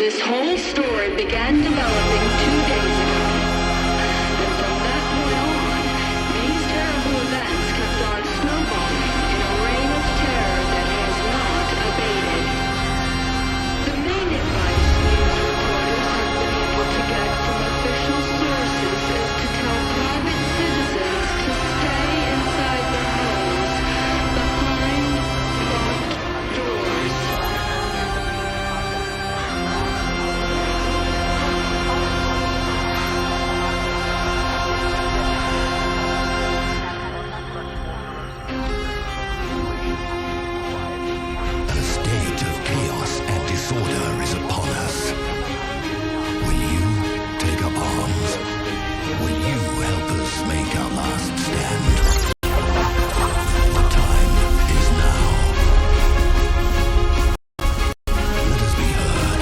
This whole story began developing 2 days ago. And from that point on, these terrible events kept on snowballing in a reign of terror that has not abated. The main advice news reporters have been able to get from official sources is to tell private citizens to stay inside their homes, behind locked doors. A state of chaos and disorder is upon us. Will you take up arms? Will you help us make our last stand? The time is now. Let us be heard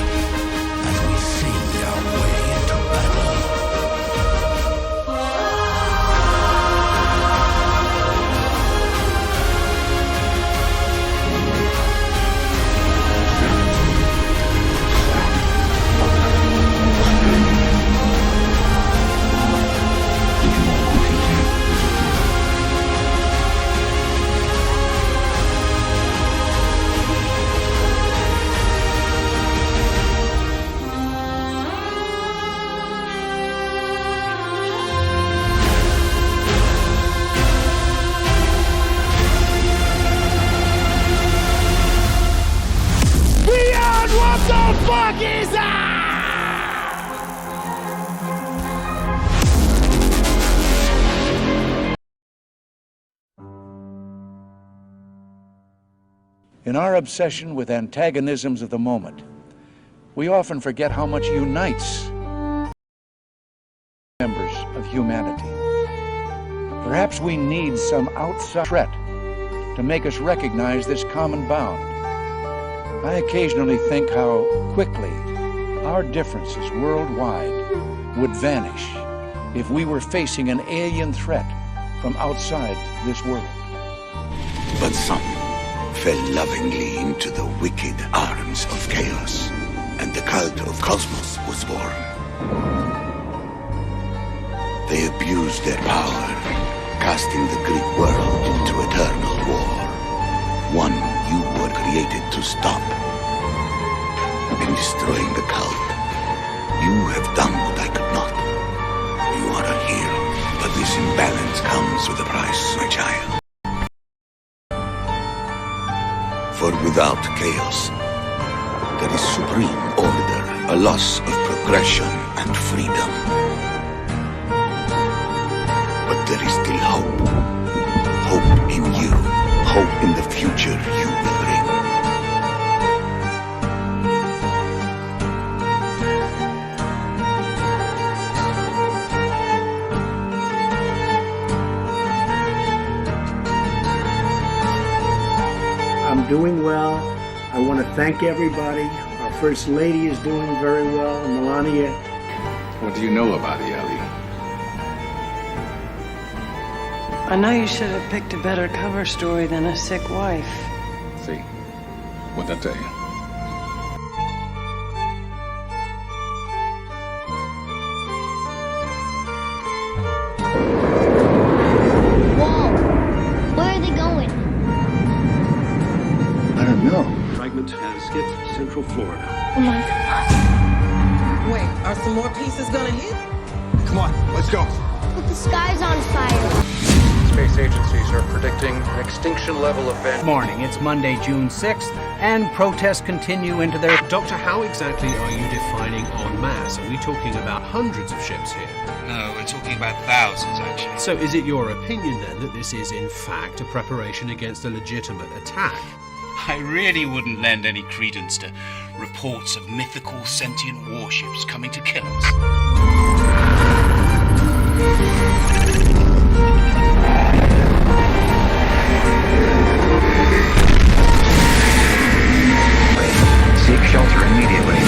as we sing our way into battle. In our obsession with antagonisms of the moment, we often forget how much unites members of humanity. Perhaps we need some outside threat to make us recognize this common bound. I occasionally think how quickly our differences worldwide would vanish if we were facing an alien threat from outside this world. But some fell lovingly into the wicked arms of chaos, and the cult of Cosmos was born. They abused their power, casting the Greek world into eternal war, one you were created to stop. In destroying the cult, you have done what I could not. You are a hero, but this imbalance comes with a price, my child. For without chaos, there is supreme order, a loss of progression and freedom. But there is still hope. Hope in you. Hope in the future you will bring. I'm doing well. I want to thank everybody. Our First Lady is doing very well, Melania. What do you know about Ellie? I know you should have picked a better cover story than a sick wife. See? What'd I tell you? Where are they going? I don't know. Fragment has hit Central Florida. Oh my God. Wait, are some more pieces gonna hit? Come on, let's go. But the sky's on fire. Space agencies are predicting an extinction level event. Morning, it's Monday, June 6th, and protests continue into their... Doctor, how exactly are you defining en masse? Are we talking about hundreds of ships here? No, we're talking about thousands, actually. So is it your opinion, then, that this is, in fact, a preparation against a legitimate attack? I really wouldn't lend any credence to reports of mythical sentient warships coming to kill us. Seek shelter immediately.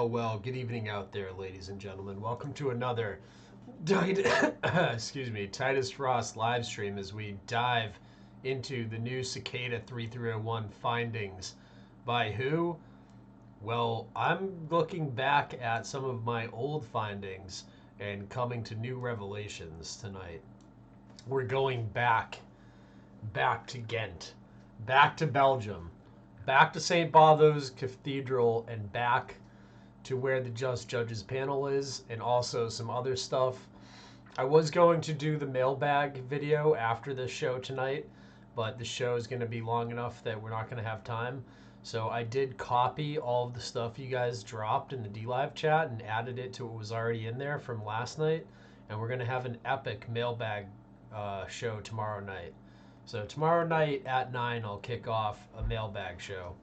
well. Good evening out there, ladies and gentlemen. Welcome to another Titus Frost live stream as we dive into the new Cicada 3301 findings. By who? Well, I'm looking back at some of my old findings and coming to new revelations tonight. We're going back to Ghent, back to Belgium, back to St. Bavo's Cathedral, and back to where the Just Judges panel is, and also some other stuff. I was going to do the mailbag video after the show tonight, but the show is going to be long enough that we're not going to have time. So I did copy all of the stuff you guys dropped in the DLive chat and added it to what was already in there from last night. And we're going to have an epic mailbag show tomorrow night. So tomorrow night at 9, I'll kick off a mailbag show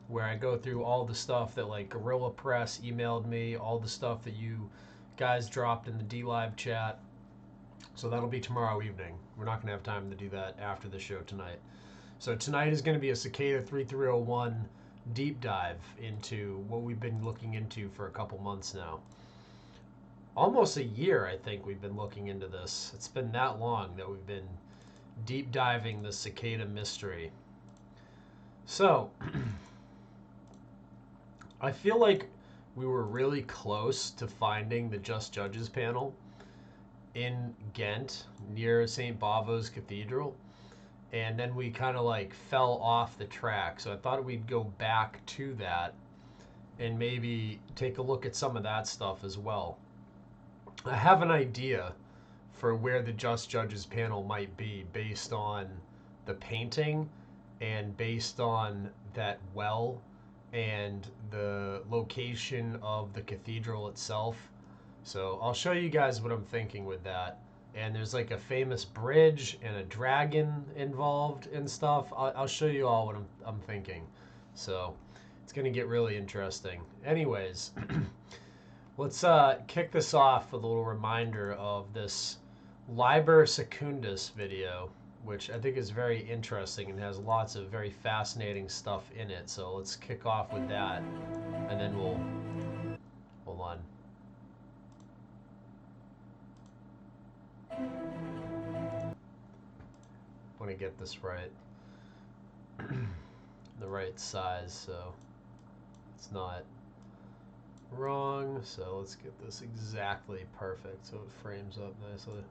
where I go through all the stuff that like Gorilla Press emailed me, all the stuff that you guys dropped in the DLive chat. So that'll be tomorrow evening. We're not going to have time to do that after the show tonight. So tonight is going to be a Cicada 3301 deep dive into what we've been looking into for a couple months now. Almost a year, I think, we've been looking into this. It's been that long that we've been deep diving the Cicada mystery. So I feel like we were really close to finding the Just Judges panel in Ghent near St. Bavo's Cathedral, and then we kind of like fell off the track. So I thought we'd go back to that and maybe take a look at some of that stuff as well. I have an idea for where the Just Judges panel might be based on the painting and based on that well and the location of the cathedral itself. So I'll show you guys what I'm thinking with that. And there's like a famous bridge and a dragon involved and stuff. I'll show you all what I'm thinking. So it's going to get really interesting. Anyways, let's kick this off with a little reminder of this Liber Secundus video, which I think is very interesting and has lots of very fascinating stuff in it. So let's kick off with that, and then we'll... Hold on. I want to get this right. The right size, so it's not wrong. So let's get this exactly perfect so it frames up nicely.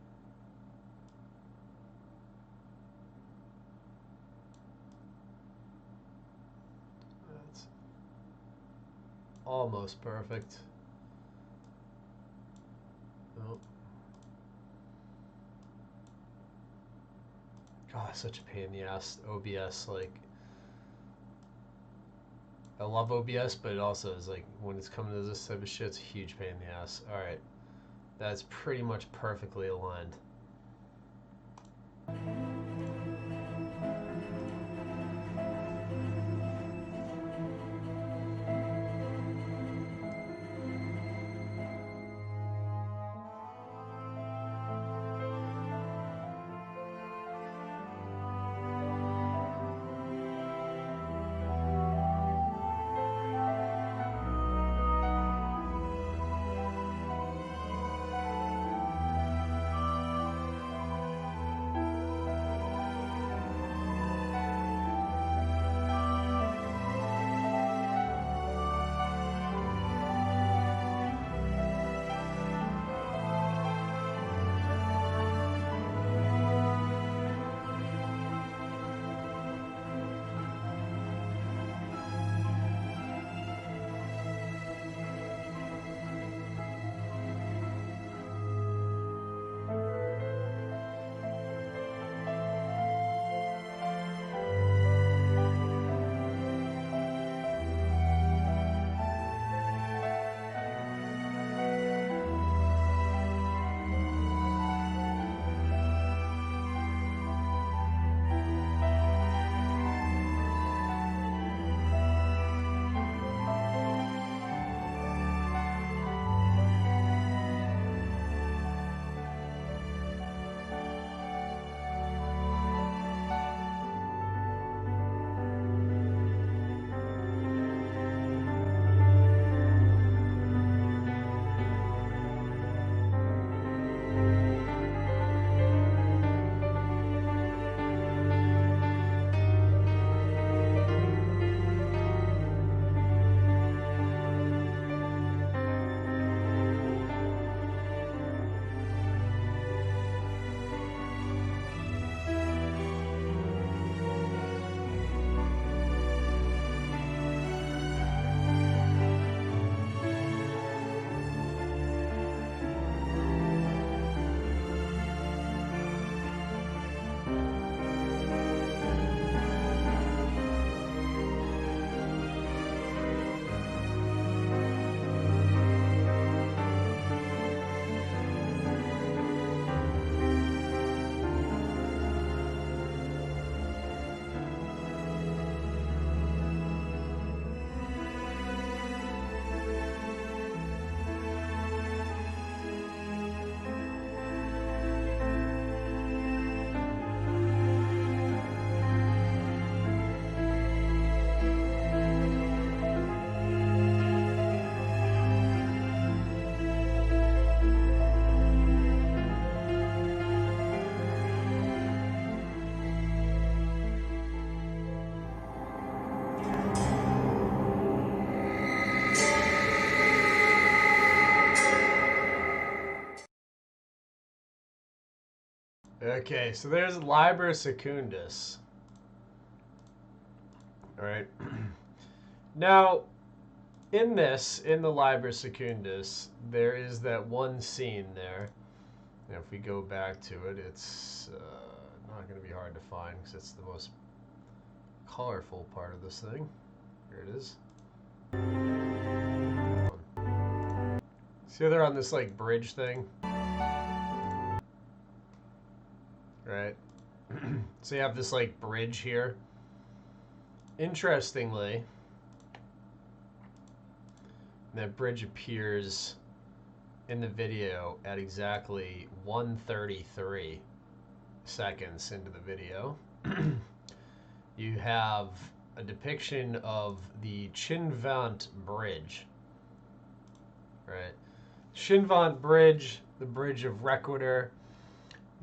That's almost perfect. Oh. God, such a pain in the ass. OBS, like, I love OBS, but it also is like, when it's coming to this type of shit, it's a huge pain in the ass. Alright, that's pretty much perfectly aligned. Okay, so there's Liber Secundus. All right. Now, in the Liber Secundus, there is that one scene there. And if we go back to it, it's not going to be hard to find because it's the most colorful part of this thing. Here it is. See how they're on this like bridge thing? Right? So you have this like bridge here. Interestingly, that bridge appears in the video at exactly 1:33 seconds into the video. You have a depiction of the Chinvant Bridge. Right? Chinvant Bridge, the Bridge of Requitur.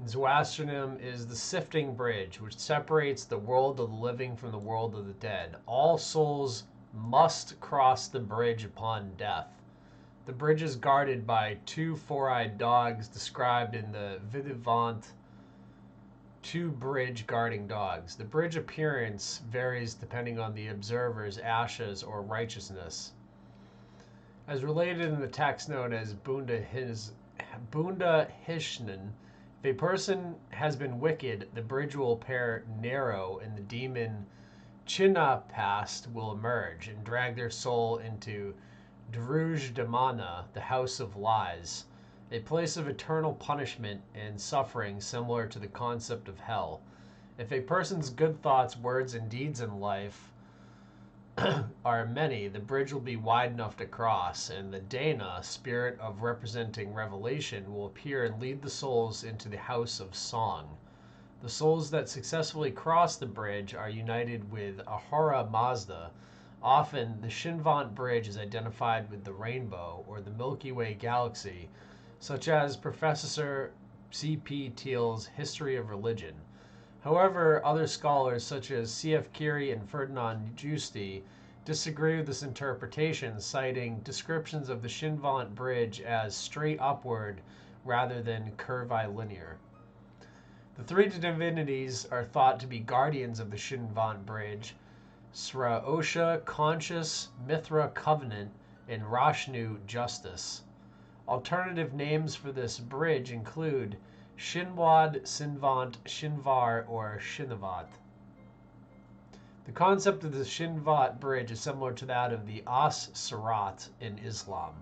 Zoroastrianism is the sifting bridge which separates the world of the living from the world of the dead. All souls must cross the bridge upon death. The bridge is guarded by two four-eyed dogs described in the Vidivant, two bridge guarding dogs. The bridge appearance varies depending on the observer's ashes or righteousness. As related in the text known as Bunda Hishnan, if a person has been wicked, the bridge will appear narrow and the demon Chinnapast will emerge and drag their soul into Druj Damana, the house of lies, a place of eternal punishment and suffering similar to the concept of hell. If a person's good thoughts, words, and deeds in life are many, the bridge will be wide enough to cross, and the Dana, spirit of representing revelation, will appear and lead the souls into the house of song. The souls that successfully cross the bridge are united with Ahura Mazda. Often, the Chinvant Bridge is identified with the rainbow or the Milky Way galaxy, such as Professor C.P. Thiel's History of Religion. However, other scholars such as C.F. Curie and Ferdinand Giusti disagree with this interpretation, citing descriptions of the Chinvant Bridge as straight upward rather than curvilinear. The three divinities are thought to be guardians of the Chinvant Bridge: Sraosha, Conscious, Mithra, Covenant, and Rashnu, Justice. Alternative names for this bridge include Shinwad, Sinvant, Shinvar, or Shinavat. The concept of the Chinvat Bridge is similar to that of the As-Sirat in Islam.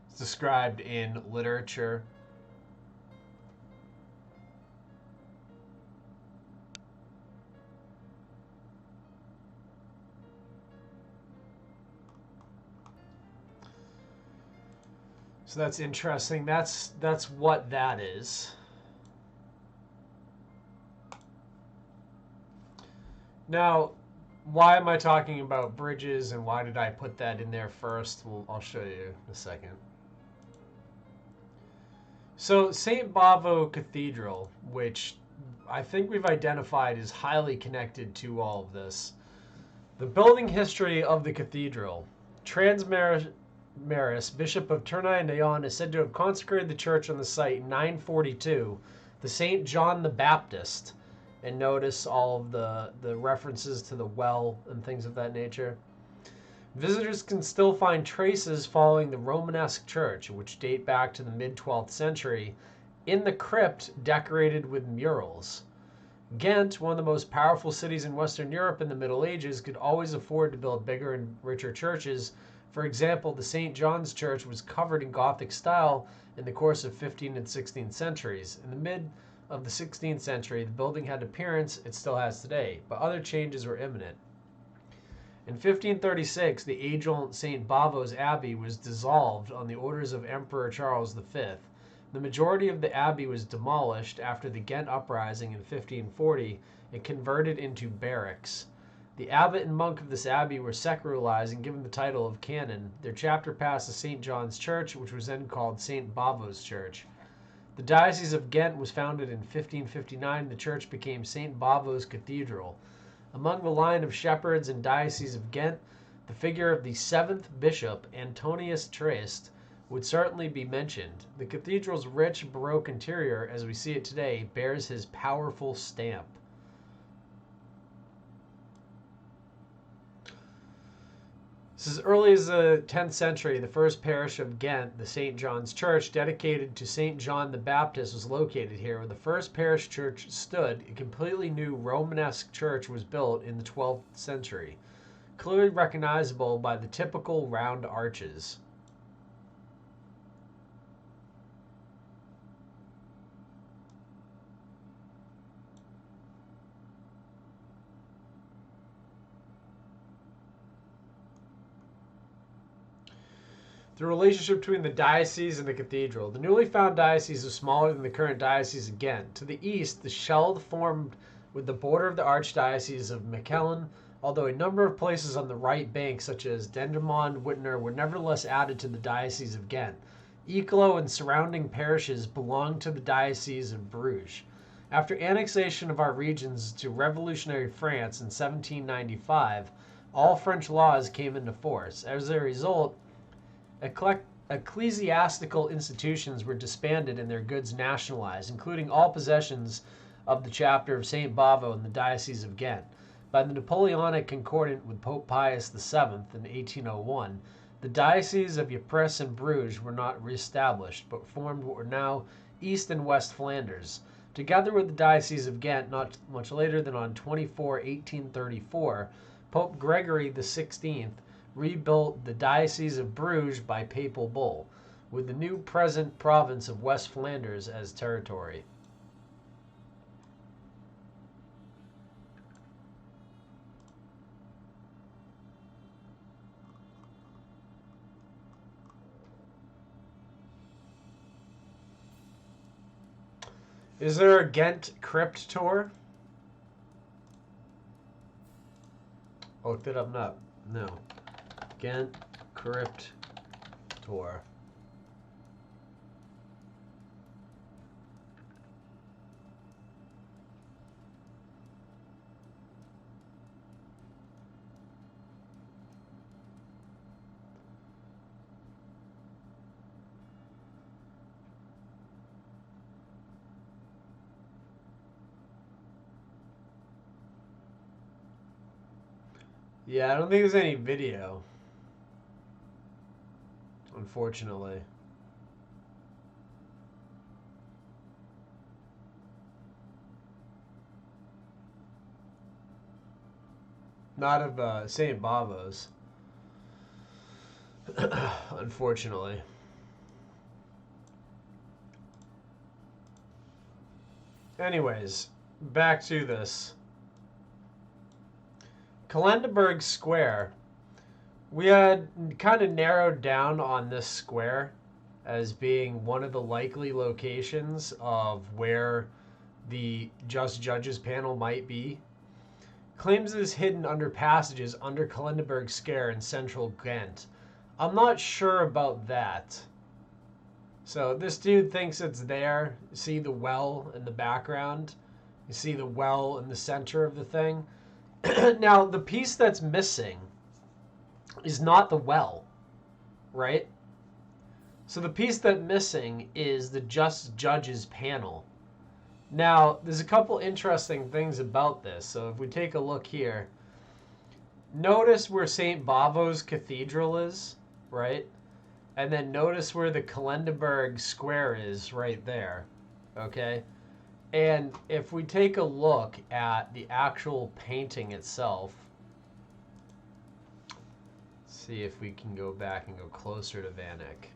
It's described in literature. So that's interesting. That's what that is. Now, why am I talking about bridges and why did I put that in there first? Well, I'll show you in a second. So St. Bavo Cathedral, which I think we've identified is highly connected to all of this. The building history of the cathedral. Maris, Bishop of Tournai and Nyon, is said to have consecrated the church on the site in 942 to St. John the Baptist. And notice all of the references to the well and things of that nature. Visitors can still find traces following the Romanesque church, which date back to the mid-12th century, in the crypt decorated with murals. Ghent, one of the most powerful cities in Western Europe in the Middle Ages, could always afford to build bigger and richer churches. For example, the St. John's Church was covered in Gothic style in the course of 15th and 16th centuries. In the mid of the 16th century, the building had appearance it still has today, but other changes were imminent. In 1536, the age-old St. Bavo's Abbey was dissolved on the orders of Emperor Charles V. The majority of the abbey was demolished after the Ghent uprising in 1540 and converted into barracks. The abbot and monk of this abbey were secularized and given the title of canon. Their chapter passed to St. John's Church, which was then called St. Bavo's Church. The Diocese of Ghent was founded in 1559, and the church became St. Bavo's Cathedral. Among the line of shepherds in Diocese of Ghent, the figure of the 7th Bishop, Antonius Triest, would certainly be mentioned. The cathedral's rich Baroque interior, as we see it today, bears his powerful stamp. This is as early as the 10th century, the first parish of Ghent, the St. John's Church, dedicated to St. John the Baptist, was located here. Where the first parish church stood, a completely new Romanesque church was built in the 12th century, clearly recognizable by the typical round arches. The relationship between the diocese and the cathedral. The newly found diocese is smaller than the current diocese of Ghent. To the east, the Schelde formed with the border of the archdiocese of Mechelen, although a number of places on the right bank, such as Dendermonde, Wittner, were nevertheless added to the diocese of Ghent. Eyck and surrounding parishes belonged to the diocese of Bruges. After annexation of our regions to revolutionary France in 1795, all French laws came into force. As a result, ecclesiastical institutions were disbanded and their goods nationalized, including all possessions of the chapter of St. Bavo in the Diocese of Ghent. By the Napoleonic Concordat with Pope Pius VII in 1801, the dioceses of Ypres and Bruges were not reestablished, but formed what were now East and West Flanders. Together with the Diocese of Ghent, not much later than on 1834, Pope Gregory XVI rebuilt the Diocese of Bruges by papal bull, with the new present province of West Flanders as territory. Is there a Ghent crypt tour? Oh, looked it up, no. Ghent crypt tour. Yeah, I don't think there's any video, unfortunately. Not of St. Bavo's, unfortunately. Anyways, back to this. Kalandeberg Square. We had kind of narrowed down on this square as being one of the likely locations of where the Just Judges panel might be. Claims it is hidden under passages under Kalandeberg Square in central Ghent. I'm not sure about that. So this dude thinks it's there. You see the well in the background. You see the well in the center of the thing. Now, the piece that's missing is not the well, right? So the piece that's missing is the Just Judges panel. Now, there's a couple interesting things about this. So if we take a look here, notice where St. Bavo's Cathedral is, right? And then notice where the Kalandeberg Square is right there, okay? And if we take a look at the actual painting itself, see if we can go back and go closer to Van Eyck.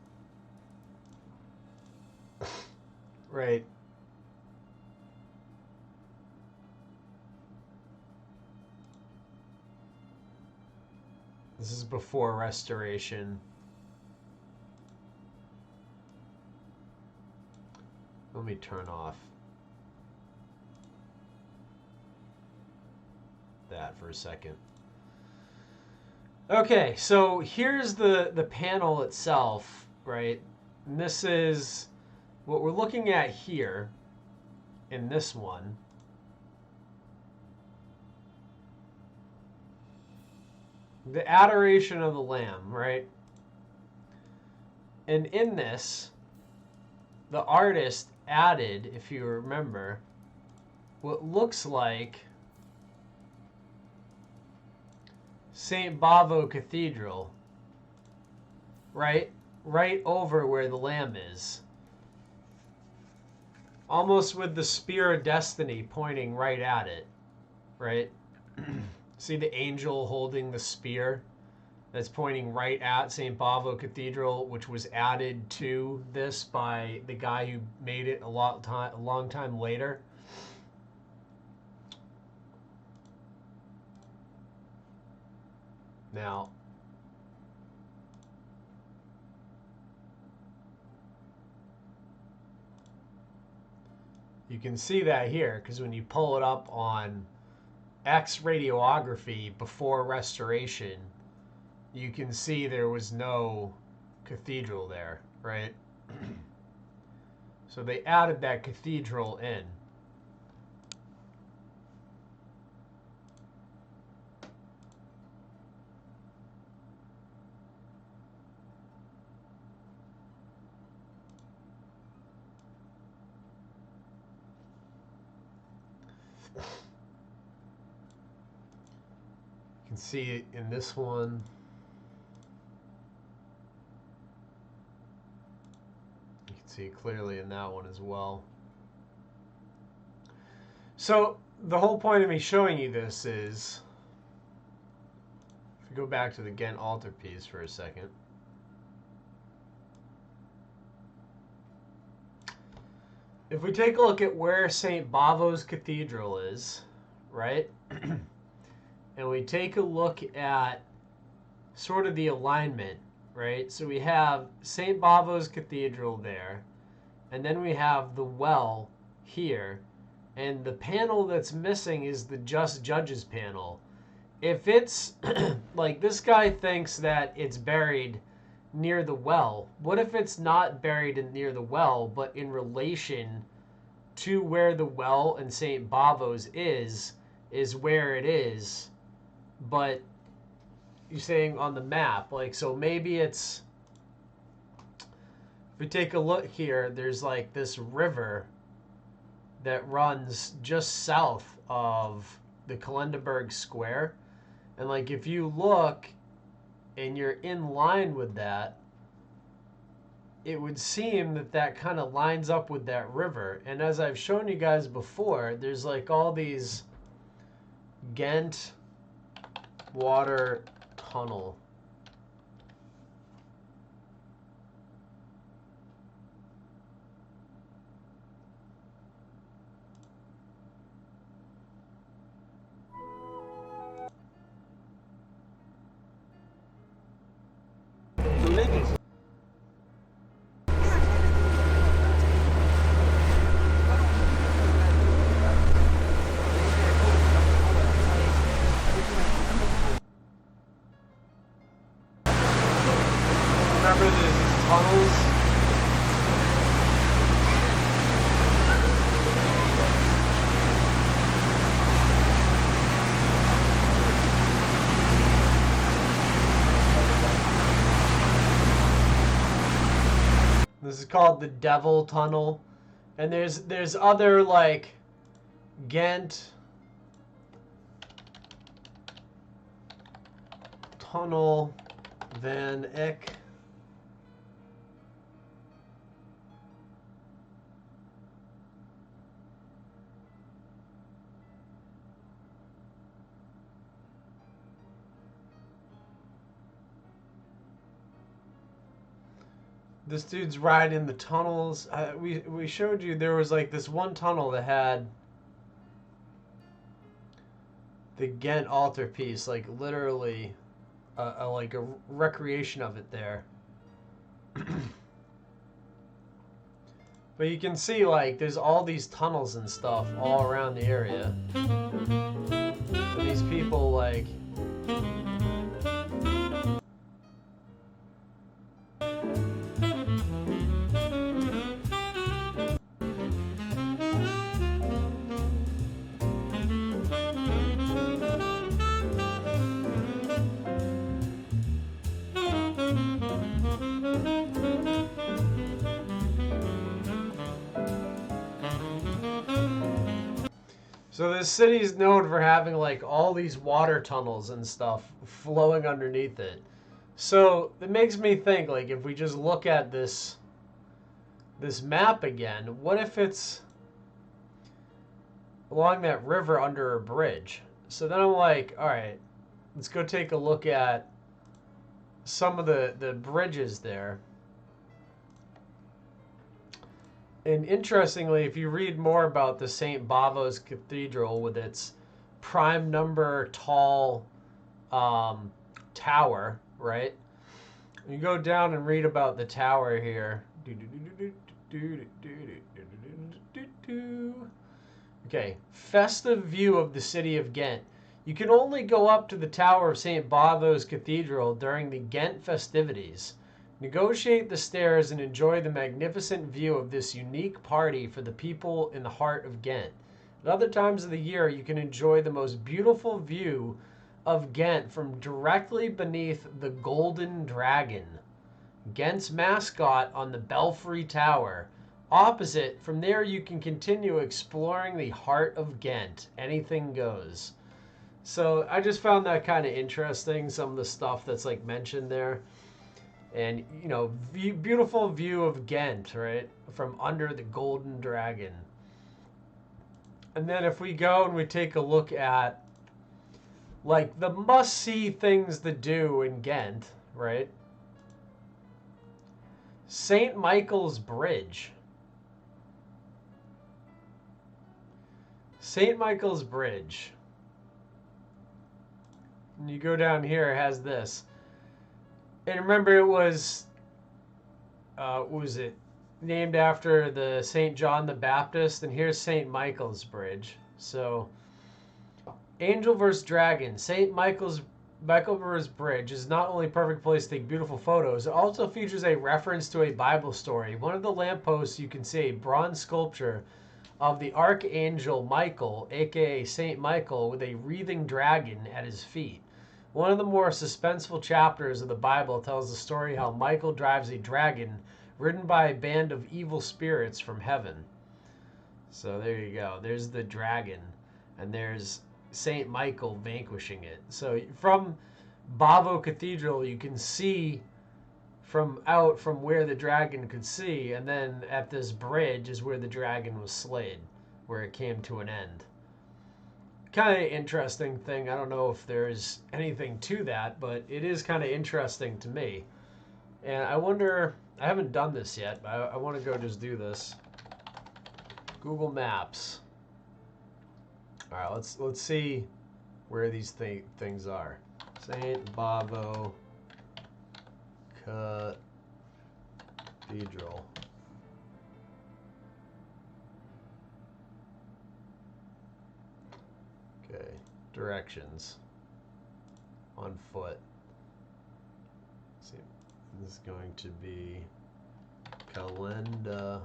Right. This is before restoration. Let me turn off that for a second. Okay, so here's the panel itself, right? And this is what we're looking at here in this one. The Adoration of the Lamb, right? And in this, the artist added, if you remember, what looks like St. Bavo Cathedral, right? Right over where the lamb is. Almost with the Spear of Destiny pointing right at it, right? See the angel holding the spear that's pointing right at St. Bavo Cathedral, which was added to this by the guy who made it a long time later. Now, you can see that here because when you pull it up on Eyck's radiography before restoration, you can see there was no cathedral there, right? So they added that cathedral in. You can see it in this one. You can see it clearly in that one as well. So the whole point of me showing you this is, if we go back to the Ghent Altarpiece for a second. If we take a look at where St. Bavo's Cathedral is, right? And we take a look at sort of the alignment, right? So we have St. Bavo's Cathedral there, and then we have the well here, and the panel that's missing is the Just Judges panel. If it's, like this guy thinks that it's buried near the well, what if it's not buried near the well, but in relation to where the well and St. Bavo's is where it is, but you're saying on the map, like, so maybe it's, if we take a look here, there's like this river that runs just south of the Kalandeberg Square, and like if you look and you're in line with that, it would seem that that kind of lines up with that river. And as I've shown you guys before, there's like all these Ghent water tunnel. This is called the Devil Tunnel, and there's other like Ghent Tunnel Van Eyck. This dude's riding the tunnels. We showed you there was like this one tunnel that had the Ghent Altarpiece, like literally like a recreation of it there. But you can see like there's all these tunnels and stuff all around the area. And these people like So this city is known for having like all these water tunnels and stuff flowing underneath it. So it makes me think, like, if we just look at this map again, what if it's along that river under a bridge? So then I'm like, all right, let's go take a look at some of the bridges there. And interestingly, if you read more about the St. Bavo's Cathedral with its prime number tall tower, right? You go down and read about the tower here. Okay, festive view of the city of Ghent. You can only go up to the tower of St. Bavo's Cathedral during the Ghent festivities. Negotiate the stairs and enjoy the magnificent view of this unique party for the people in the heart of Ghent. At other times of the year, you can enjoy the most beautiful view of Ghent from directly beneath the Golden Dragon, Ghent's mascot on the Belfry Tower. Opposite, from there you can continue exploring the heart of Ghent. Anything goes. So I just found that kind of interesting, some of the stuff that's like mentioned there. And, you know, beautiful view of Ghent, right? From under the Golden Dragon. And then if we go and we take a look at, like, the must-see things to do in Ghent, right? St. Michael's Bridge. St. Michael's Bridge. And you go down here, it has this. And remember, it was, what was it? Named after the St. John the Baptist. And here's St. Michael's Bridge. So, Angel vs. Dragon. St. Michael's Bridge is not only a perfect place to take beautiful photos, it also features a reference to a Bible story. One of the lampposts, you can see a bronze sculpture of the Archangel Michael, aka St. Michael, with a wreathing dragon at his feet. One of the more suspenseful chapters of the Bible tells the story how Michael drives a dragon ridden by a band of evil spirits from heaven. So there you go. There's the dragon, and there's St. Michael vanquishing it. So from Bavo Cathedral, you can see from where the dragon could see, and then at this bridge is where the dragon was slain, where it came to an end. Kind of interesting thing. I don't know if there's anything to that, but it is kind of interesting to me. And I wonder, I haven't done this yet, but I want to go just do this. Google Maps. All right, let's see where these things are. St. Bavo Cathedral. Okay, directions on foot. Let's see, this is going to be Kalandeberg.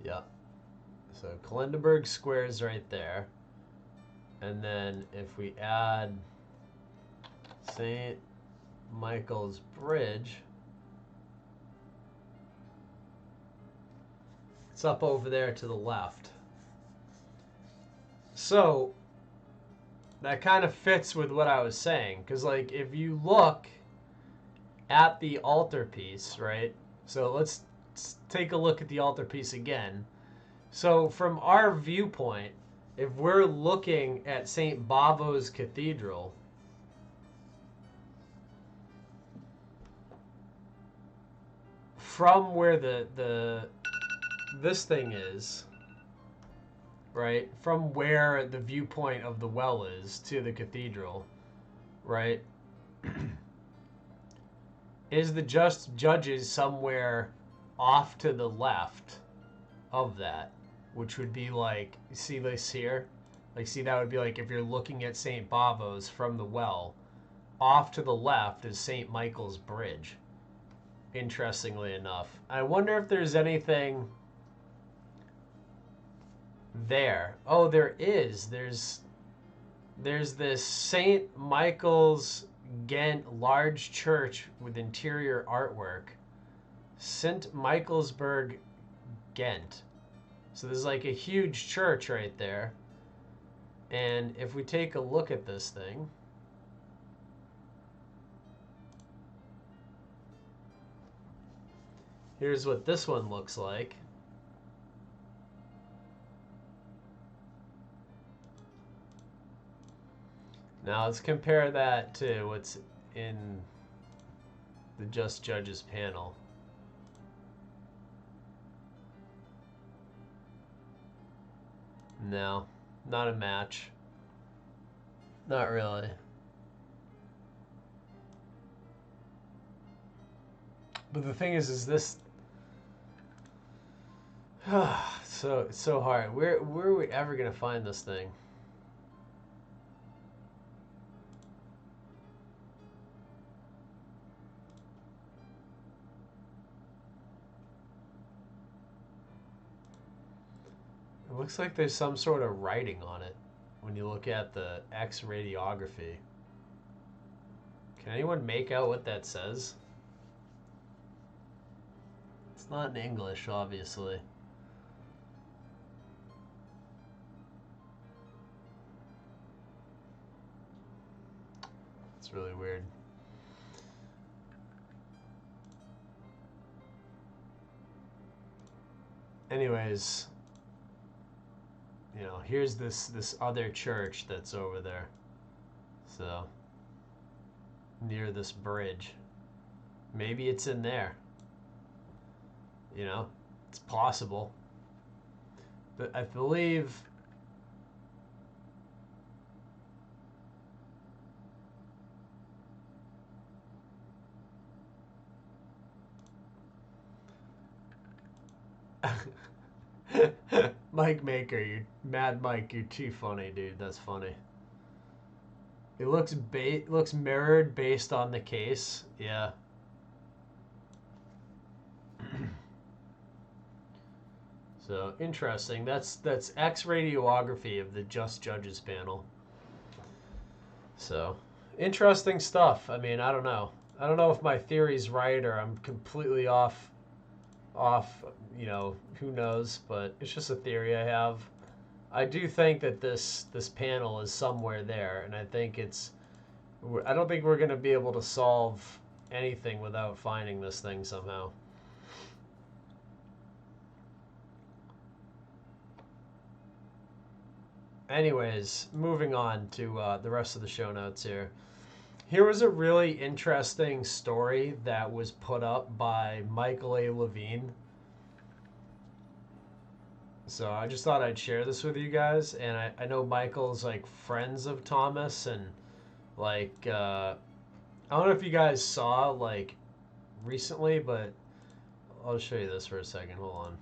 Yep. So Kalandeberg Square is right there. And then if we add St. Michael's Bridge, it's up over there to the left. So that kind of fits with what I was saying, because like if you look at the altarpiece, right? So let's take a look at the altarpiece again. So from our viewpoint, if we're looking at St. Bavo's Cathedral, from where this thing is, right, from where the viewpoint of the well is to the cathedral, right, is the just judges somewhere off to the left of that, which would be like, you see this here? Like, see, that would be like if you're looking at St. Bavo's from the well, off to the left is St. Michael's Bridge, interestingly enough. I wonder if there's anything there. Oh, there is. There's this St. Michael's Ghent large church with interior artwork. St. Michaelsburg, Ghent. So there's like a huge church right there. And if we take a look at this thing, here's what this one looks like. Now let's compare that to what's in the Just Judges panel. No, not a match. Not really. But the thing is this so it's so hard. Where are we ever gonna find this thing? It looks like there's some sort of writing on it when you look at the X radiography. Can anyone make out what that says? It's not in English, obviously. It's really weird. Anyways, you know, here's this other church that's over there. So, near this bridge. Maybe it's in there. You know, it's possible. But I believe Mike Maker, you Mad Mike, you're too funny, dude. That's funny. It looks mirrored based on the case. Yeah. So interesting. That's X radiography of the Just Judges panel. So interesting stuff. I mean, I don't know. I don't know if my theory's right or I'm completely off. You know, who knows? But it's just a theory I have. I do think that this panel is somewhere there, and I think I don't think we're going to be able to solve anything without finding this thing somehow. Anyways, moving on to the rest of the show notes here. Here was a really interesting story that was put up by Michael A. Levine. So I just thought I'd share this with you guys. And I know Michael's like friends of Thomas, and like I don't know if you guys saw like recently, but I'll show you this for a second. Hold on.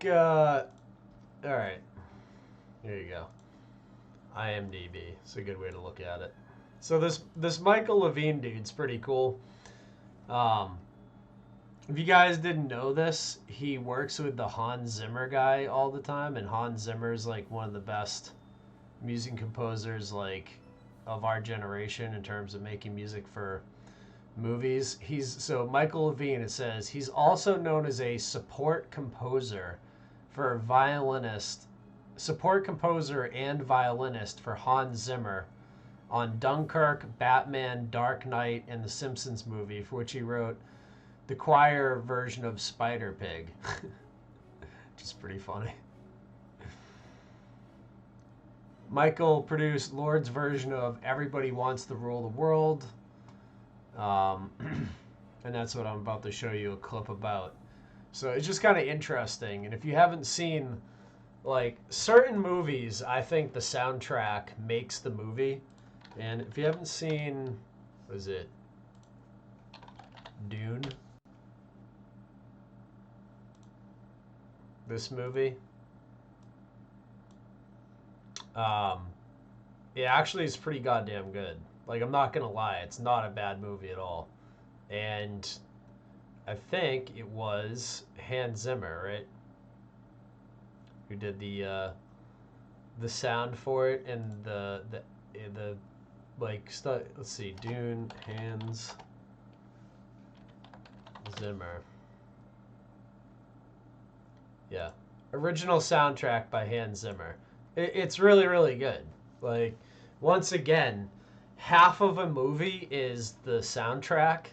All right, here you go. IMDb. It's a good way to look at it. So this Michael Levine dude's pretty cool. If you guys didn't know this, he works with the Hans Zimmer guy all the time, and Hans Zimmer's like one of the best music composers like of our generation in terms of making music for movies. So Michael Levine, it says, he's also known as a support composer and violinist for Hans Zimmer on Dunkirk, Batman, Dark Knight, and the Simpsons movie, for which he wrote the choir version of Spider Pig. Which is pretty funny. Michael produced Lord's version of Everybody Wants to Rule the World. And that's what I'm about to show you a clip about. So it's just kind of interesting. And if you haven't seen, like, certain movies, I think the soundtrack makes the movie. And if you haven't seen, what is it? Dune? This movie? It actually is pretty goddamn good. Like, I'm not gonna lie, it's not a bad movie at all. And I think it was Hans Zimmer, right? Who did the sound for it and the like stuff. Let's see, Dune, Hans Zimmer. Yeah, original soundtrack by Hans Zimmer. It's really, really good. Like, once again, half of a movie is the soundtrack,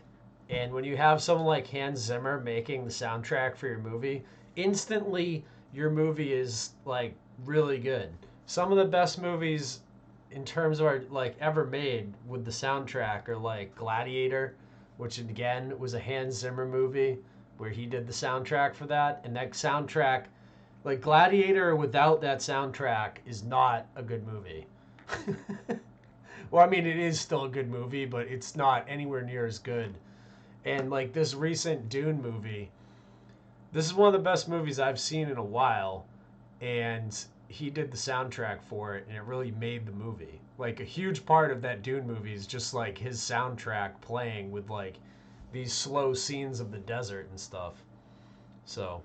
and when you have someone like Hans Zimmer making the soundtrack for your movie, instantly your movie is like really good. Some of the best movies in terms of our, like, ever made with the soundtrack are like Gladiator, which again was a Hans Zimmer movie where he did the soundtrack for that, and that soundtrack, like, Gladiator without that soundtrack is not a good movie. Well, I mean, it is still a good movie, but it's not anywhere near as good. And like this recent Dune movie, this is one of the best movies I've seen in a while, and he did the soundtrack for it, and it really made the movie. Like, a huge part of that Dune movie is just like his soundtrack playing with like these slow scenes of the desert and stuff. So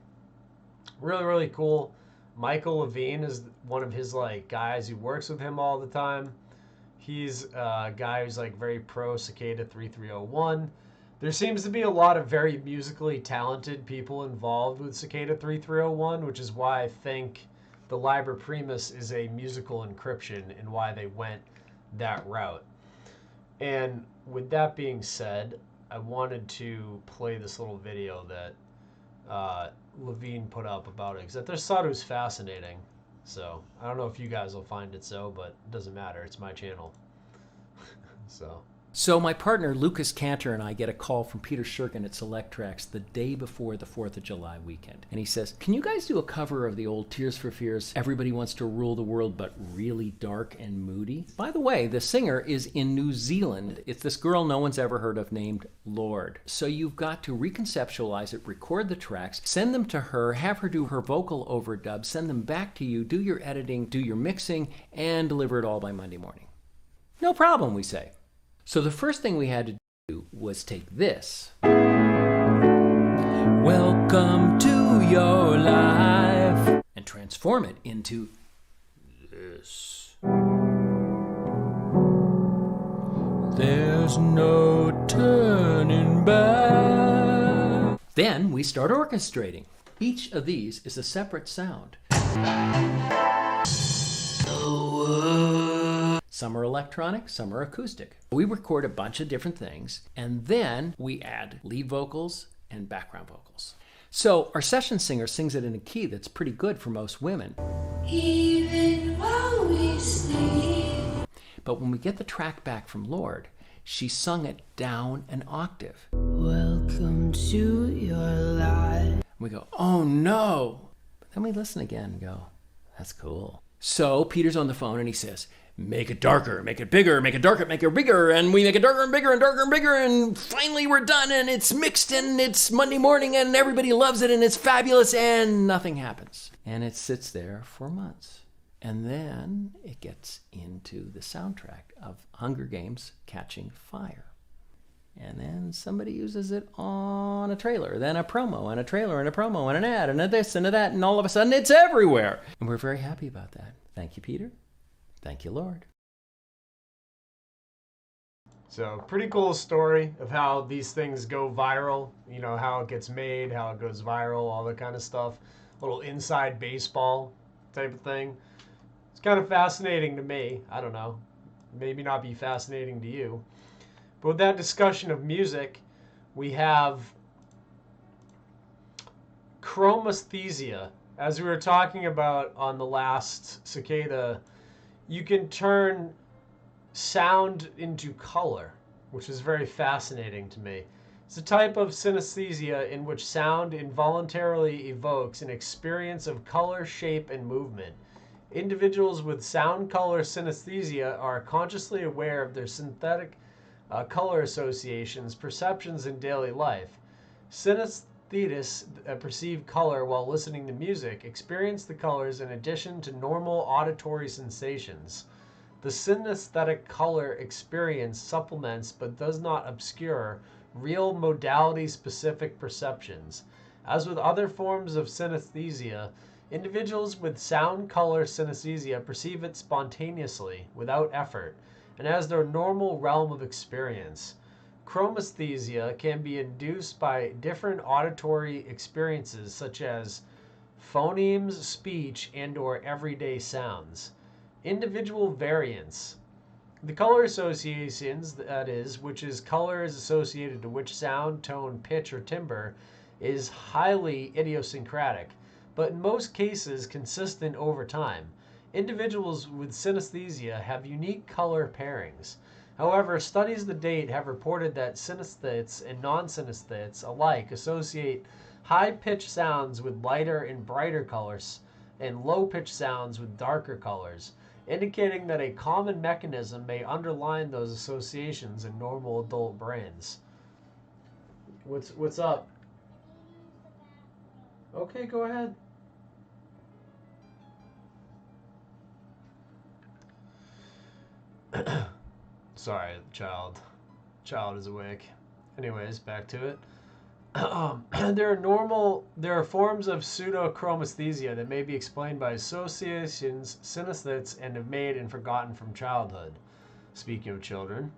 really, really cool. Michael Levine is one of his like guys who works with him all the time. He's a guy who's like very pro Cicada 3301. There seems to be a lot of very musically talented people involved with Cicada 3301, which is why I think the Liber Primus is a musical encryption and why they went that route. And with that being said, I wanted to play this little video that Levine put up about it, because I just thought it was fascinating. So I don't know if you guys will find it so, but it doesn't matter. It's my channel. So my partner Lucas Cantor and I get a call from Peter Shurkin at Select Tracks the day before the 4th of July weekend. And he says, can you guys do a cover of the old Tears for Fears, Everybody Wants to Rule the World, but really dark and moody? By the way, the singer is in New Zealand. It's this girl no one's ever heard of named Lorde. So you've got to reconceptualize it, record the tracks, send them to her, have her do her vocal overdub, send them back to you, do your editing, do your mixing, and deliver it all by Monday morning. No problem, we say. So the first thing we had to do was take this. Welcome to your life. And transform it into this. There's no turning back. Then we start orchestrating. Each of these is a separate sound. Some are electronic, some are acoustic. We record a bunch of different things, and then we add lead vocals and background vocals. So our session singer sings it in a key that's pretty good for most women. Even while we sleep. But when we get the track back from Lorde, she sung it down an octave. Welcome to your life. We go, oh no. But then we listen again and go, that's cool. So Peter's on the phone and he says, make it darker, make it bigger, make it darker, make it bigger, and we make it darker and bigger and darker and bigger, and finally we're done, and it's mixed, and it's Monday morning, and everybody loves it, and it's fabulous, and nothing happens. And it sits there for months. And then it gets into the soundtrack of Hunger Games Catching Fire. And then somebody uses it on a trailer, then a promo, and a trailer, and a promo, and an ad, and a this, and a that, and all of a sudden it's everywhere. And we're very happy about that. Thank you, Peter. Thank you, Lorde. So, pretty cool story of how these things go viral. You know, how it gets made, how it goes viral, all that kind of stuff. A little inside baseball type of thing. It's kind of fascinating to me. I don't know. Maybe not be fascinating to you. But with that discussion of music, we have chromesthesia. As we were talking about on the last Cicada, you can turn sound into color, which is very fascinating to me. It's a type of synesthesia in which sound involuntarily evokes an experience of color, shape, and movement. Individuals with sound color synesthesia are consciously aware of their synthetic color associations, perceptions in daily life. Titus perceive color while listening to music experience the colors in addition to normal auditory sensations. The synesthetic color experience supplements but does not obscure real modality-specific perceptions. As with other forms of synesthesia, individuals with sound-color synesthesia perceive it spontaneously, without effort, and as their normal realm of experience. Chromesthesia can be induced by different auditory experiences such as phonemes, speech, and/or everyday sounds. Individual variance. The color associations, that is, which is color is associated to which sound, tone, pitch, or timbre, is highly idiosyncratic, but in most cases consistent over time. Individuals with synesthesia have unique color pairings. However, studies to date have reported that synesthetes and non-synesthetes alike associate high-pitched sounds with lighter and brighter colors and low-pitched sounds with darker colors, indicating that a common mechanism may underline those associations in normal adult brains. What's up? Okay, go ahead. Sorry, child is awake. Anyways, back to it. There are forms of pseudochromesthesia that may be explained by associations, synesthetes, and have made and forgotten from childhood. Speaking of children.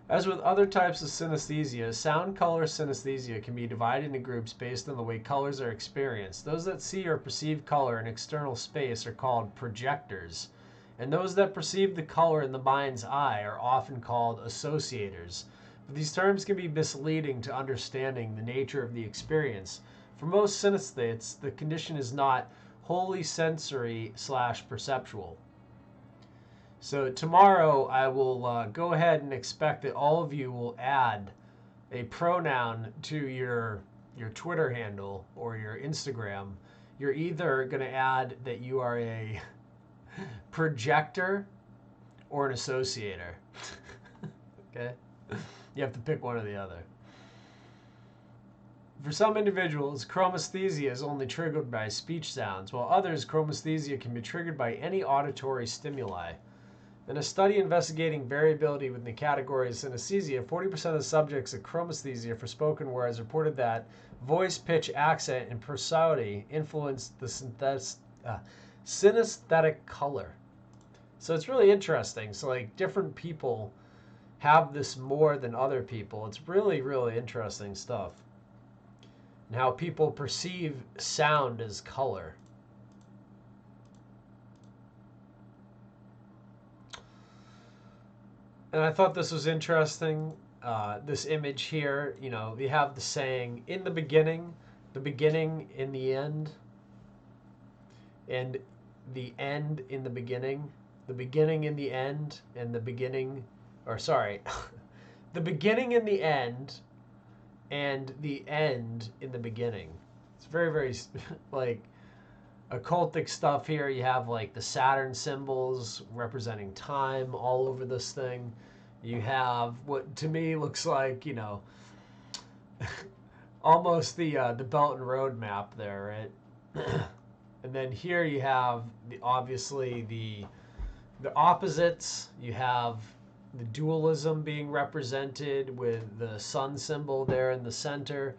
As with other types of synesthesia, sound-color synesthesia can be divided into groups based on the way colors are experienced. Those that see or perceive color in external space are called projectors, and those that perceive the color in the mind's eye are often called associators. But these terms can be misleading to understanding the nature of the experience. For most synesthetes, the condition is not wholly sensory/perceptual. So tomorrow I will go ahead and expect that all of you will add a pronoun to your Twitter handle or your Instagram. You're either going to add that you are a projector or an associator. Okay? You have to pick one or the other. For some individuals, chromesthesia is only triggered by speech sounds, while others, chromesthesia can be triggered by any auditory stimuli. In a study investigating variability within the category of synesthesia, 40% of the subjects of chromesthesia for spoken words reported that voice, pitch, accent, and prosody influenced the synesthetic color. So it's really interesting. So like different people have this more than other people. It's really, really interesting stuff. And how people perceive sound as color. And I thought this was interesting. This image here, you know, you have the saying, in the beginning in the end, and the end in the beginning in the end, and the beginning, or sorry, the beginning in the end, and the end in the beginning. It's very, very, like, occultic stuff here. You have like the Saturn symbols representing time all over this thing. You have what to me looks like, you know, almost the Belt and Road map there, right? And then here you have obviously the opposites. You have the dualism being represented with the sun symbol there in the center,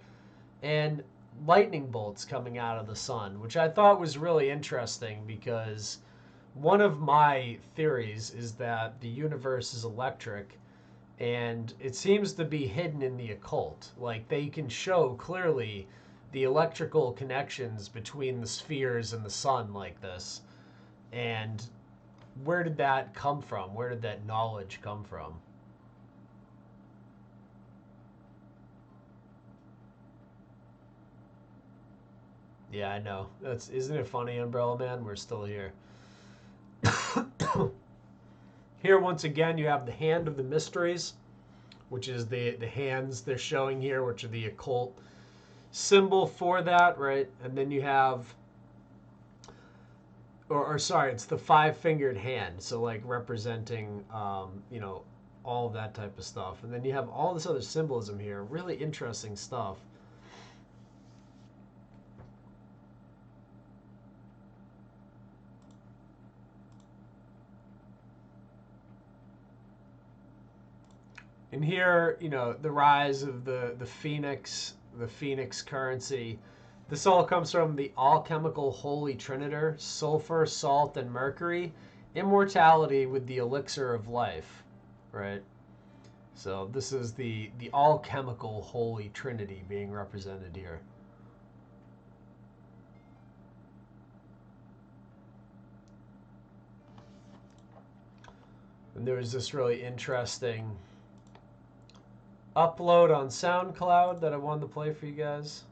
and lightning bolts coming out of the sun, which I thought was really interesting because one of my theories is that the universe is electric and it seems to be hidden in the occult. Like they can show clearly the electrical connections between the spheres and the sun like this. And where did that come from? Where did that knowledge come from? Yeah, I know. Isn't it funny, Umbrella Man? We're still here. Here, once again, you have the Hand of the Mysteries, which is the hands they're showing here, which are the occult symbol for that, right? And then you have, or sorry, it's the five-fingered hand, so like representing, you know, all of that type of stuff. And then you have all this other symbolism here, really interesting stuff. And here, the rise of the phoenix currency. This all comes from the alchemical holy trinitor, sulfur, salt, and mercury, immortality with the elixir of life, right? So this is the alchemical holy trinity being represented here. And there was this really interesting upload on SoundCloud that I wanted to play for you guys.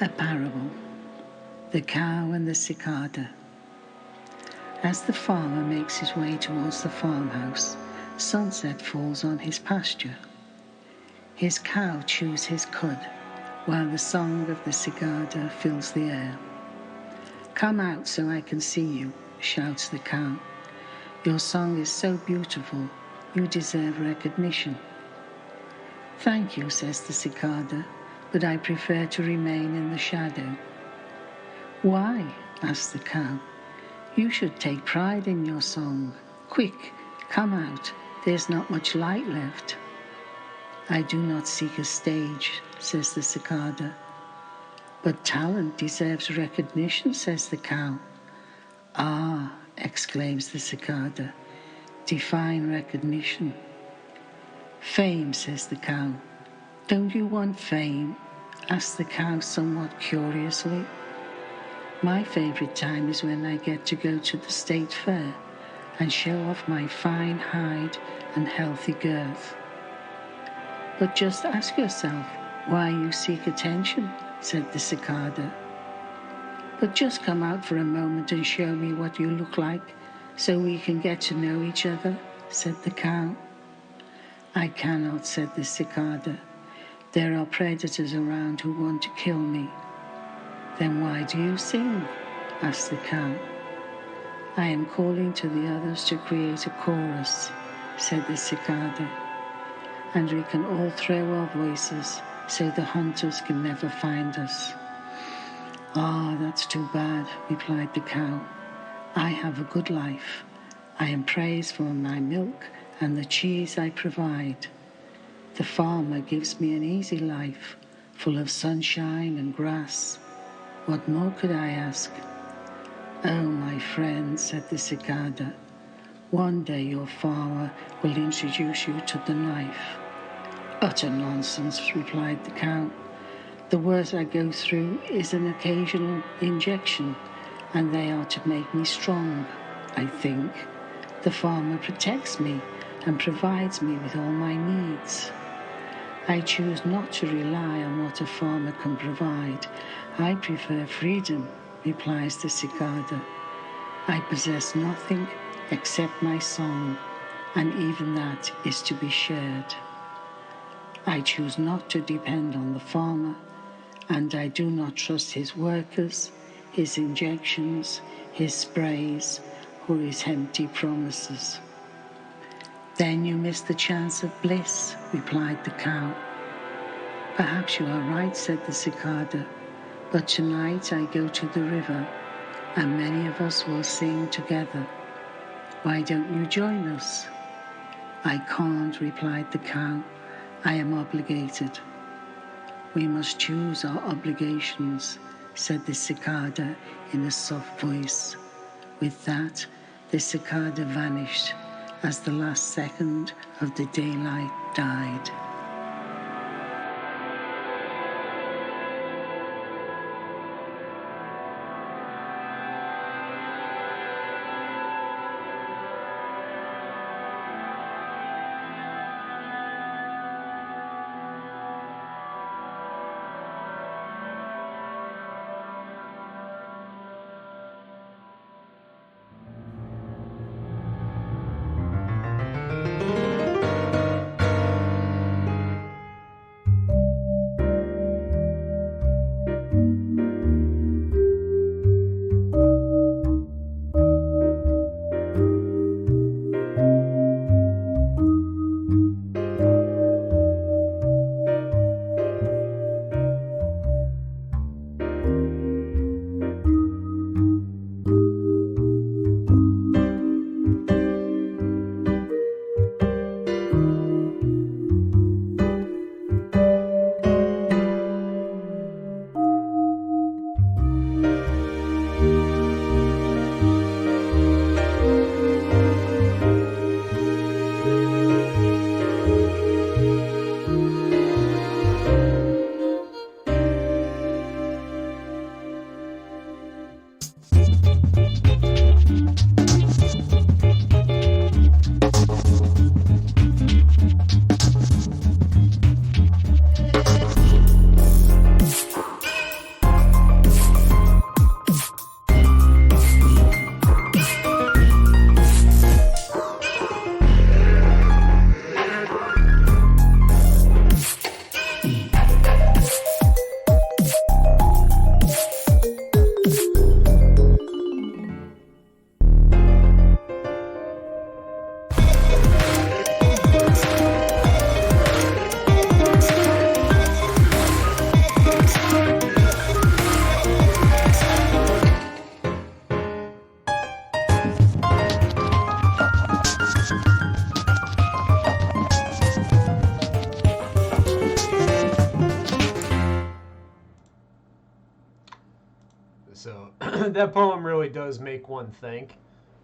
A parable, the cow and the cicada. As the farmer makes his way towards the farmhouse, sunset falls on his pasture. His cow chews his cud, while the song of the cicada fills the air. "Come out so I can see you," shouts the cow. "Your song is so beautiful, you deserve recognition." "Thank you," says the cicada, "but I prefer to remain in the shadow." "Why?" asks the cow. "You should take pride in your song. Quick, come out, there's not much light left." "I do not seek a stage," says the cicada, But talent deserves recognition, says the cow. Ah, exclaims the cicada, define recognition. Fame, says the cow. Don't you want fame? Asks the cow somewhat curiously. My favourite time is when I get to go to the state fair and show off my fine hide and healthy girth. But just ask yourself why you seek attention, said the cicada. But just come out for a moment and show me what you look like so we can get to know each other, said the cow. I cannot, said the cicada. There are predators around who want to kill me. Then why do you sing? Asked the cow. I am calling to the others to create a chorus, said the cicada. And we can all throw our voices so the hunters can never find us. Ah, that's too bad, replied the cow. I have a good life. I am praised for my milk and the cheese I provide. The farmer gives me an easy life, full of sunshine and grass. What more could I ask? Oh, my friend, said the cicada, one day your farmer will introduce you to the knife. Utter nonsense, replied the cow. The worst I go through is an occasional injection, and they are to make me strong, I think. The farmer protects me and provides me with all my needs. I choose not to rely on what a farmer can provide. I prefer freedom, replies the cicada. I possess nothing except my song, and even that is to be shared. I choose not to depend on the farmer, and I do not trust his workers, his injections, his sprays, or his empty promises. Then you miss the chance of bliss, replied the cow. Perhaps you are right, said the cicada, but tonight I go to the river, and many of us will sing together. Why don't you join us? I can't, replied the cow. I am obligated. We must choose our obligations, said the cicada in a soft voice. With that, the cicada vanished as the last second of the daylight died. that poem really does make one think.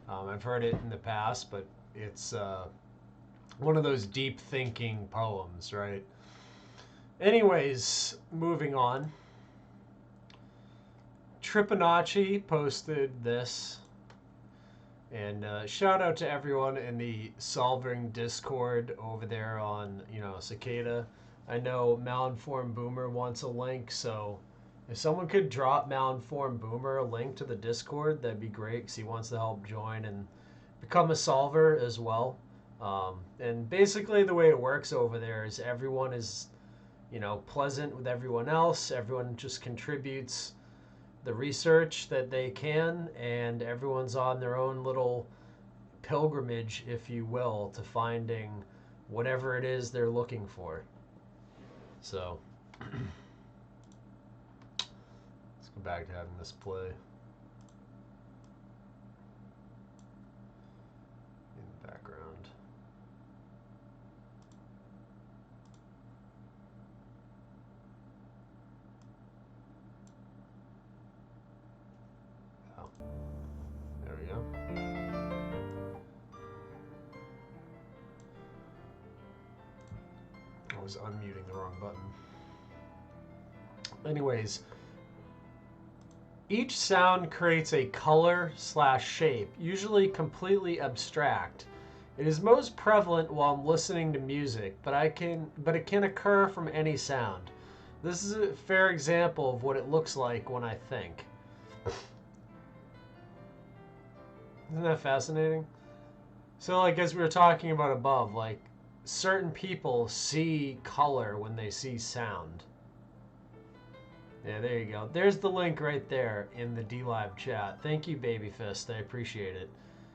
I've heard it in the past, but it's one of those deep thinking poems, right? Anyways, moving on. Tripanachi posted this. And shout out to everyone in the Solving Discord over there on, Cicada. I know Malinformed Boomer wants a link, so if someone could drop Malinformed Boomer a link to the Discord, that'd be great, because he wants to help join and become a solver as well. And basically the way it works over there is everyone is, pleasant with everyone else. Everyone just contributes the research that they can, and everyone's on their own little pilgrimage, if you will, to finding whatever it is they're looking for. So let's go back to having this play in the background. There we go. I was unmuting the wrong button. Anyways, each sound creates a color/shape, usually completely abstract. It is most prevalent while I'm listening to music, but it can occur from any sound. This is a fair example of what it looks like when I think. Isn't that fascinating? So, like, as we were talking about above, like, certain people see color when they see sound. Yeah, there you go. There's the link right there in the DLive chat. Thank you, Babyfist. I appreciate it.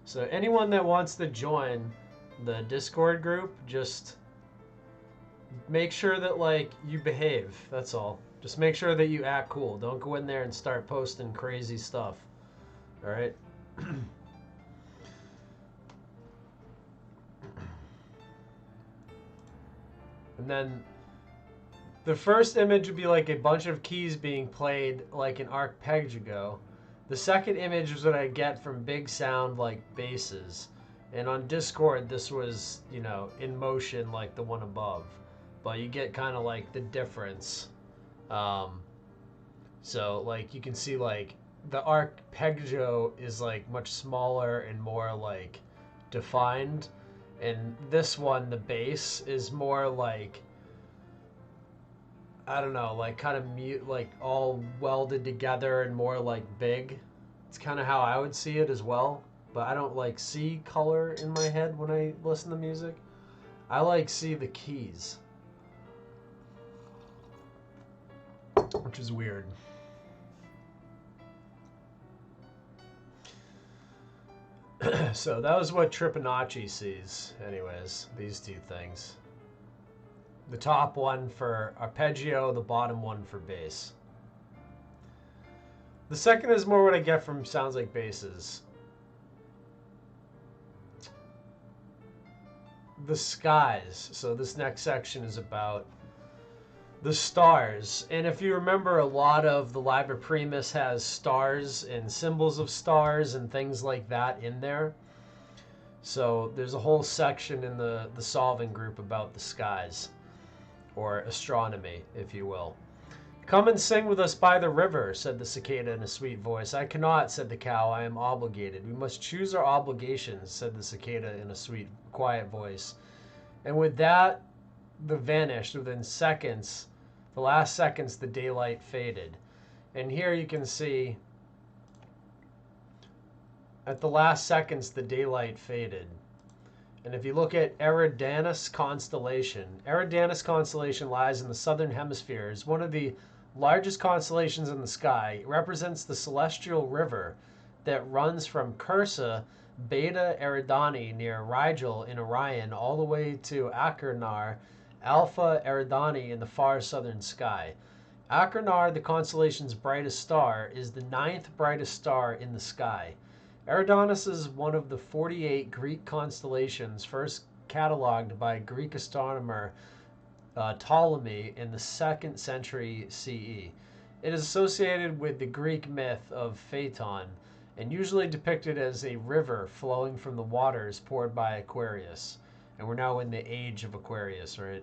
So, anyone that wants to join the Discord group, just make sure that, like, you behave. That's all. Just make sure that you act cool. Don't go in there and start posting crazy stuff. All right? And then the first image would be like a bunch of keys being played like an arpeggio. The second image is what I get from big sound like basses. And on Discord, this was, in motion like the one above. But you get kind of like the difference. So like you can see like the arpeggio is like much smaller and more like defined. And this one, the bass, is more like, I don't know, like kind of mute, like all welded together and more like big. It's kind of how I would see it as well. But I don't like see color in my head when I listen to music. I like see the keys, which is weird. So that was what Tripanachi sees, anyways, these two things. The top one for arpeggio, the bottom one for bass. The second is more what I get from sounds like basses. The skies. So this next section is about the stars. And if you remember, a lot of the Liber Primus has stars and symbols of stars and things like that in there. So there's a whole section in the solving group about the skies, or astronomy, if you will. Come and sing with us by the river, said the cicada in a sweet voice. I cannot, said the cow. I am obligated. We must choose our obligations, said the cicada in a sweet, quiet voice. And with that, the vanished within seconds. The last seconds, the daylight faded. And here you can see, at the last seconds, the daylight faded. And if you look at Eridanus constellation lies in the southern hemisphere. It's one of the largest constellations in the sky. It represents the celestial river that runs from Cursa, Beta Eridani near Rigel in Orion, all the way to Achernar, Alpha Eridani in the far southern sky. Achernar, the constellation's brightest star, is the 9th brightest star in the sky. Eridanus is one of the 48 Greek constellations first cataloged by Greek astronomer Ptolemy in the 2nd century CE. It is associated with the Greek myth of Phaeton and usually depicted as a river flowing from the waters poured by Aquarius. And we're now in the age of Aquarius, right?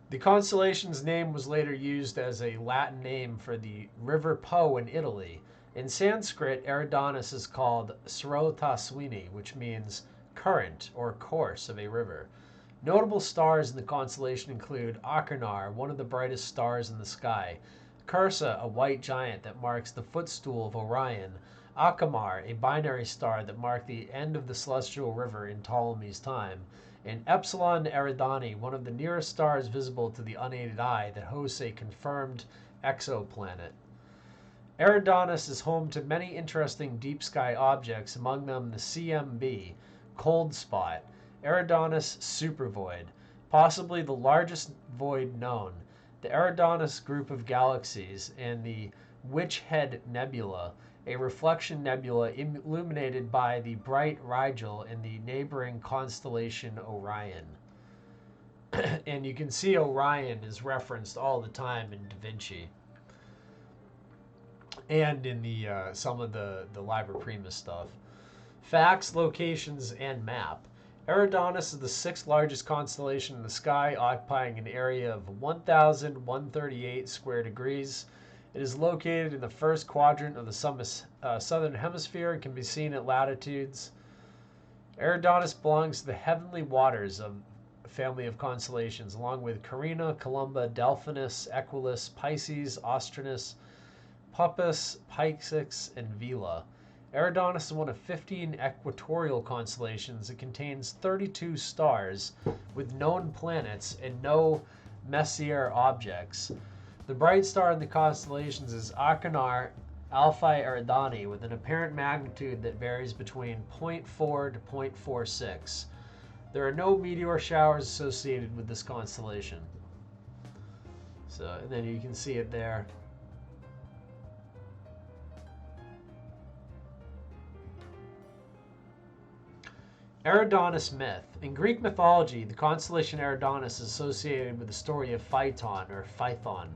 The constellation's name was later used as a Latin name for the River Po in Italy. In Sanskrit, Eridanus is called Srotaswini, which means current or course of a river. Notable stars in the constellation include Achernar, one of the brightest stars in the sky, Cursa, a white giant that marks the footstool of Orion, Akamar, a binary star that marked the end of the celestial river in Ptolemy's time, and Epsilon Eridani, one of the nearest stars visible to the unaided eye that hosts a confirmed exoplanet. Eridanus is home to many interesting deep sky objects, among them the CMB, cold spot, Eridanus supervoid, possibly the largest void known, the Eridanus group of galaxies, and the Witch Head Nebula, a reflection nebula illuminated by the bright Rigel in the neighboring constellation Orion. And you can see Orion is referenced all the time in Da Vinci. And in the some of the Liber Primus stuff. Facts, locations, and map. Eridanus is the 6th largest constellation in the sky, occupying an area of 1,138 square degrees. It is located in the first quadrant of the southern hemisphere and can be seen at latitudes. Eridanus belongs to the heavenly waters of a family of constellations, along with Carina, Columba, Delphinus, Equus, Pisces, Austrinus, Puppis, Pyxis, and Vela. Eridanus is one of 15 equatorial constellations. It contains 32 stars with known planets and no Messier objects. The bright star in the constellations is Achernar Alpha Eridani, with an apparent magnitude that varies between 0.4 to 0.46. There are no meteor showers associated with this constellation. So, and then you can see it there. Eridanus myth. In Greek mythology, the constellation Eridanus is associated with the story of Phaeton, or Phaethon,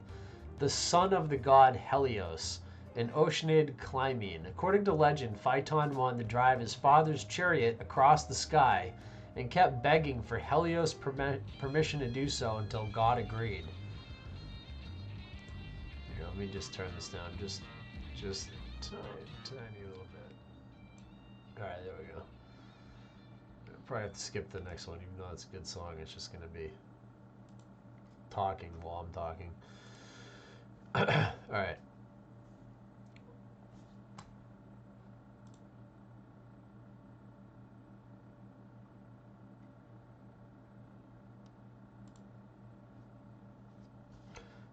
the son of the god Helios, an Oceanid Clymene. According to legend, Phaeton wanted to drive his father's chariot across the sky and kept begging for Helios' permission to do so until God agreed. Here, let me just turn this down just tiny little bit. All right, there we go. Probably have to skip the next one, even though it's a good song. It's just going to be talking while I'm talking. All right.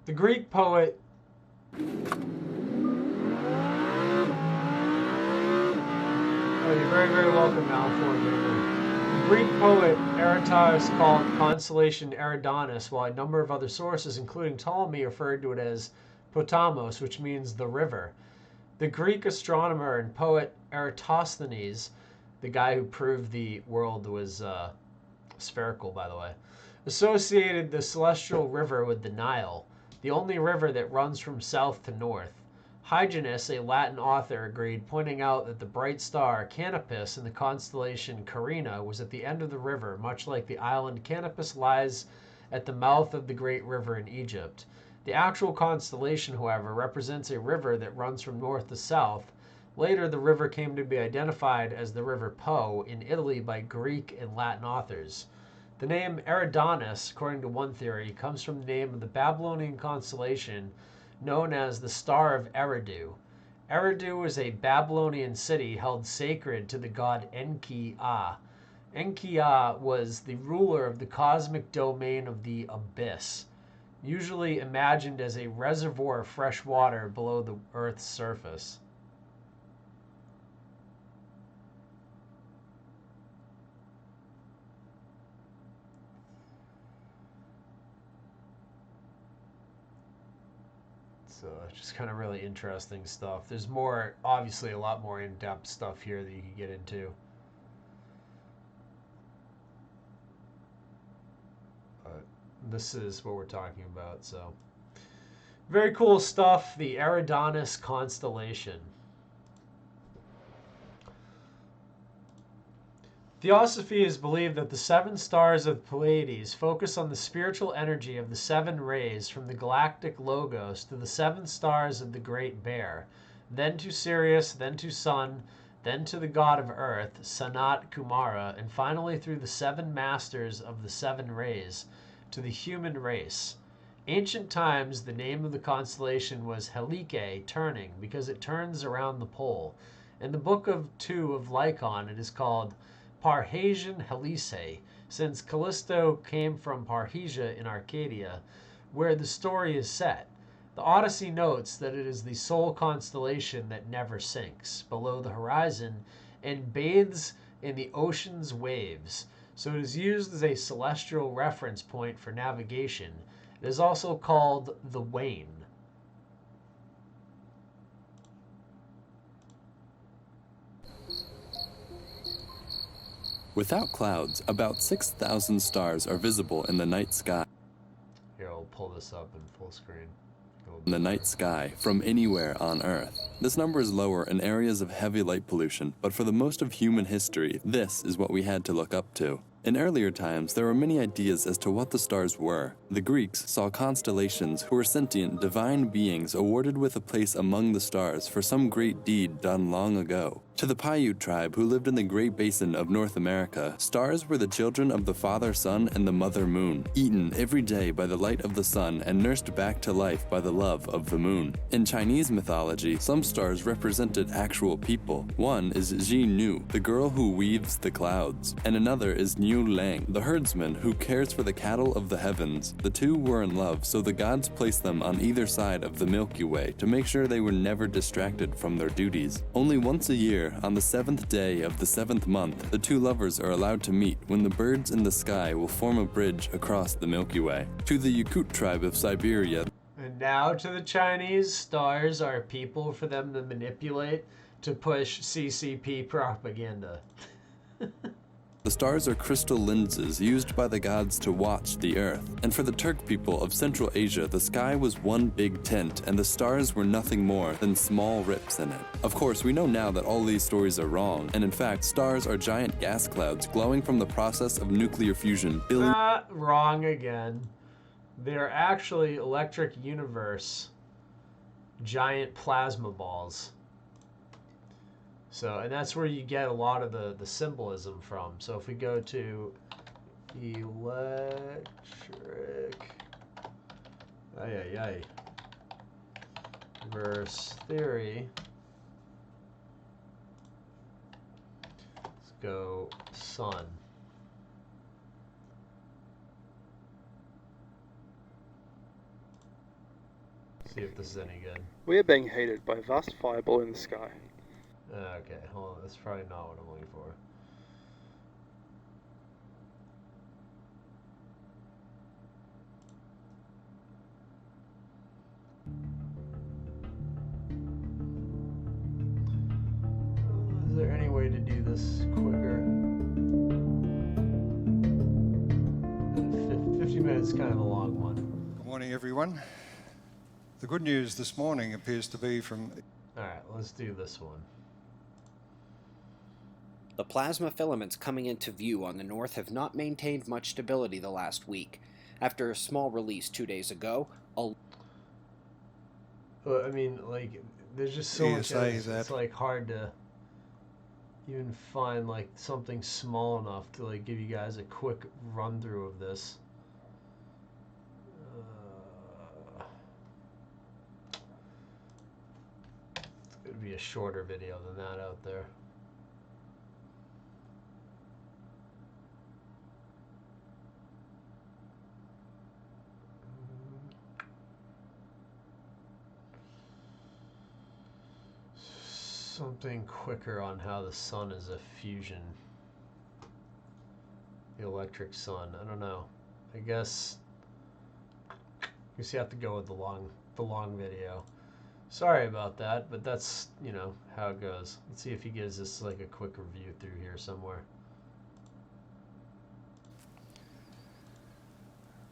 The Greek poet Oh, you're very, very welcome, Malfoy. Greek poet Aratus called the constellation Eridanus, while a number of other sources, including Ptolemy, referred to it as Potamos, which means the river. The Greek astronomer and poet Eratosthenes, the guy who proved the world was spherical, by the way, associated the celestial river with the Nile, the only river that runs from south to north. Hyginus, a Latin author, agreed, pointing out that the bright star Canopus in the constellation Carina was at the end of the river, much like the island Canopus lies at the mouth of the great river in Egypt. The actual constellation, however, represents a river that runs from north to south. Later, the river came to be identified as the River Po in Italy by Greek and Latin authors. The name Eridanus, according to one theory, comes from the name of the Babylonian constellation known as the Star of Eridu. Eridu is a Babylonian city held sacred to the god Enki-A. Enki-A was the ruler of the cosmic domain of the abyss, usually imagined as a reservoir of fresh water below the Earth's surface. So just kind of really interesting stuff. There's more, obviously a lot more in-depth stuff here that you can get into. But this is what we're talking about. So Very cool stuff. The Eridanus constellation. Theosophy is believed that the 7 stars of Pleiades focus on the spiritual energy of the 7 rays from the galactic logos to the 7 stars of the Great Bear, then to Sirius, then to Sun, then to the god of Earth, Sanat Kumara, and finally through the 7 masters of the 7 rays to the human race. Ancient times, the name of the constellation was Helike, turning, because it turns around the pole. In the book of 2 of Lycon, it is called Parhasian Helice, since Callisto came from Parrhesia in Arcadia, where the story is set. The Odyssey notes that it is the sole constellation that never sinks below the horizon and bathes in the ocean's waves, so it is used as a celestial reference point for navigation. It is also called the Wain. Without clouds, about 6,000 stars are visible in the night sky. Here, I'll pull this up in full screen. In the night sky from anywhere on Earth. This number is lower in areas of heavy light pollution, but for the most of human history, this is what we had to look up to. In earlier times, there were many ideas as to what the stars were. The Greeks saw constellations who were sentient, divine beings awarded with a place among the stars for some great deed done long ago. To the Paiute tribe who lived in the Great Basin of North America, stars were the children of the Father Sun and the Mother Moon, eaten every day by the light of the sun and nursed back to life by the love of the moon. In Chinese mythology, some stars represented actual people. One is Ji Nu, the girl who weaves the clouds, and another is Niu Lang, the herdsman who cares for the cattle of the heavens. The two were in love, so the gods placed them on either side of the Milky Way to make sure they were never distracted from their duties. Only once a year, on the 7th day of the 7th month, the two lovers are allowed to meet when the birds in the sky will form a bridge across the Milky Way. To the Yakut tribe of Siberia, and now to the Chinese, stars are people for them to manipulate to push CCP propaganda. the stars are crystal lenses used by the gods to watch the Earth. And for the Turk people of Central Asia, the sky was one big tent, and the stars were nothing more than small rips in it. Of course, we know now that all these stories are wrong, and in fact, stars are giant gas clouds glowing from the process of nuclear fusion. Wrong again. They're actually electric universe giant plasma balls. So, and that's where you get a lot of the symbolism from. So if we go to electric, verse theory, let's go sun. See if this is any good. We are being heated by a vast fireball in the sky. Okay, hold on. That's probably not what I'm looking for. Is there any way to do this quicker? 50 minutes is kind of a long one. Good morning, everyone. The good news this morning appears to be from... Alright, let's do this one. The plasma filaments coming into view on the north have not maintained much stability the last week. After a small release 2 days ago, I mean, like, there's just so much it's like hard to even find like something small enough to like give you guys a quick run through of this. It's gonna be a shorter video than that out there. Something quicker on how the sun is a fusion. The electric sun. I don't know. I guess you have to go with the long video. Sorry about that, but that's, you know, how it goes. Let's see if he gives us like a quick review through here somewhere.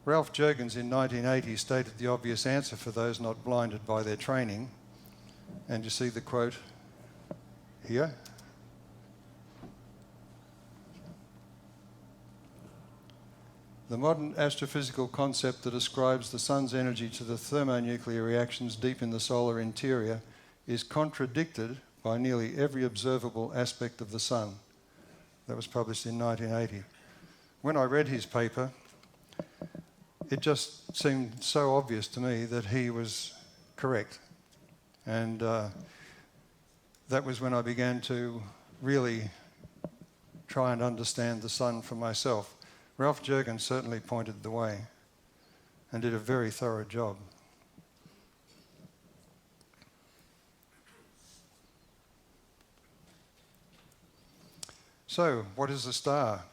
Ralph Jurgens in 1980 stated the obvious answer for those not blinded by their training. And you see the quote here. The modern astrophysical concept that ascribes the sun's energy to the thermonuclear reactions deep in the solar interior is contradicted by nearly every observable aspect of the sun. That was published in 1980. When I read his paper, it just seemed so obvious to me that he was correct. And that was when I began to really try and understand the sun for myself. Ralph Jurgens certainly pointed the way and did a very thorough job. So, what is a star?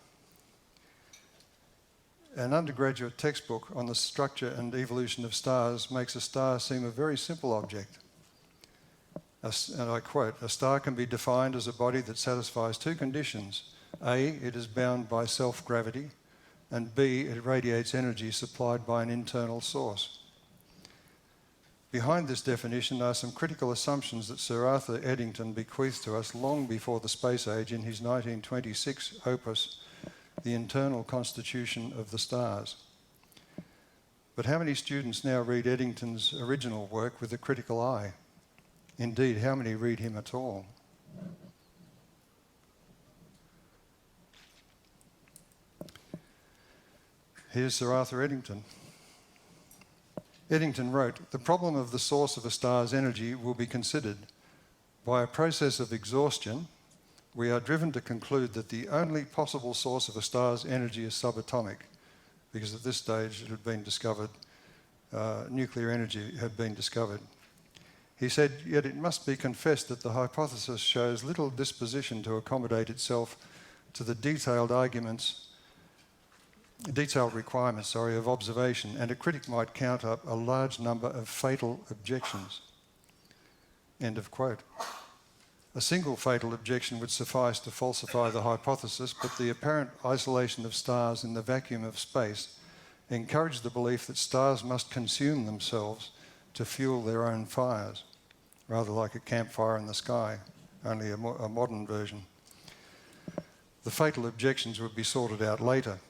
An undergraduate textbook on the structure and evolution of stars makes a star seem a very simple object. And I quote, "A star can be defined as a body that satisfies two conditions. A, it is bound by self-gravity, and B, it radiates energy supplied by an internal source." Behind this definition are some critical assumptions that Sir Arthur Eddington bequeathed to us long before the space age in his 1926 opus, The Internal Constitution of the Stars. But how many students now read Eddington's original work with a critical eye? Indeed, how many read him at all? Here's Sir Arthur Eddington. Eddington wrote, "The problem of the source of a star's energy will be considered. By a process of exhaustion, we are driven to conclude that the only possible source of a star's energy is subatomic," because at this stage it had been discovered, nuclear energy had been discovered. He said, "Yet it must be confessed that the hypothesis shows little disposition to accommodate itself to the detailed requirements of observation, and a critic might count up a large number of fatal objections." End of quote. A single fatal objection would suffice to falsify the hypothesis, but the apparent isolation of stars in the vacuum of space encouraged the belief that stars must consume themselves to fuel their own fires, rather like a campfire in the sky, only a modern version. The fatal objections would be sorted out later.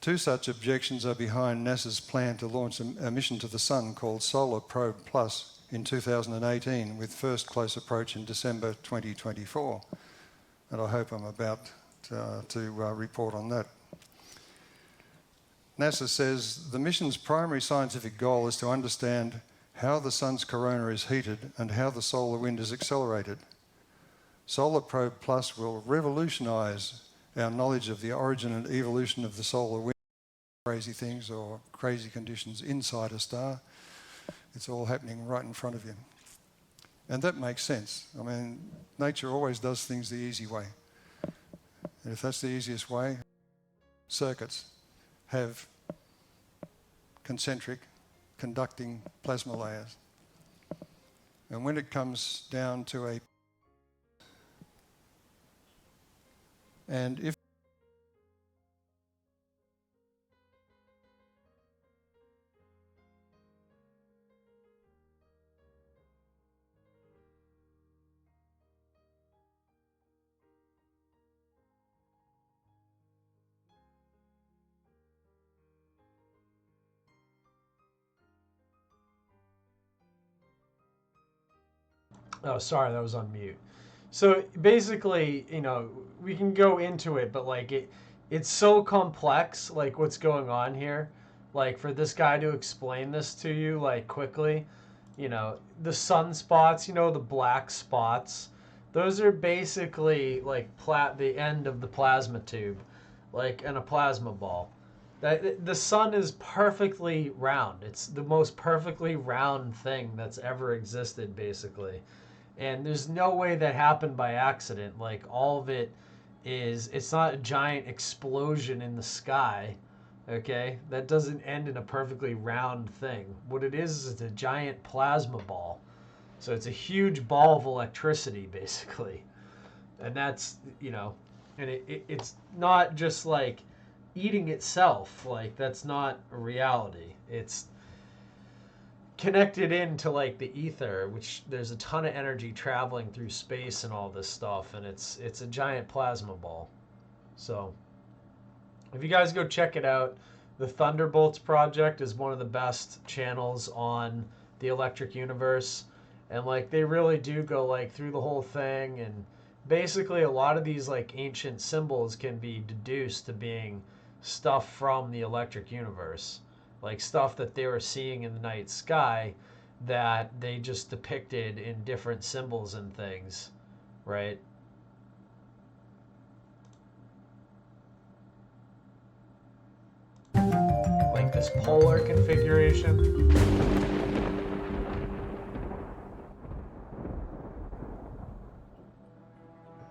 Two such objections are behind NASA's plan to launch a mission to the Sun called Solar Probe Plus in 2018, with first close approach in December 2024. And I hope I'm about to report on that. NASA says the mission's primary scientific goal is to understand how the Sun's corona is heated and how the solar wind is accelerated. Solar Probe Plus will revolutionise our knowledge of the origin and evolution of the solar wind, crazy things or crazy conditions inside a star. It's all happening right in front of you. And that makes sense. I mean, nature always does things the easy way. And if that's the easiest way, circuits have concentric conducting plasma layers. And when it comes down to if Oh, sorry, that was on mute. So basically, you know, we can go into it, but like it's so complex, like what's going on here. Like for this guy to explain this to you, like quickly, you know, the sunspots, you know, the black spots, those are basically like the end of the plasma tube, like in a plasma ball. The sun is perfectly round. It's the most perfectly round thing that's ever existed, basically. And there's no way that happened by accident. Like, all of it is, it's not a giant explosion in the sky, okay? That doesn't end in a perfectly round thing. What it is a giant plasma ball. So it's a huge ball of electricity, basically. And that's, you know, and it's not just like eating itself. Like, that's not a reality. It's connected into like the ether, which there's a ton of energy traveling through space and all this stuff, and it's a giant plasma ball. So if you guys go check it out, the Thunderbolts project is one of the best channels on the Electric Universe, and like they really do go like through the whole thing, and basically a lot of these like ancient symbols can be deduced to being stuff from the Electric Universe. Like stuff that they were seeing in the night sky that they just depicted in different symbols and things, right? Like this polar configuration.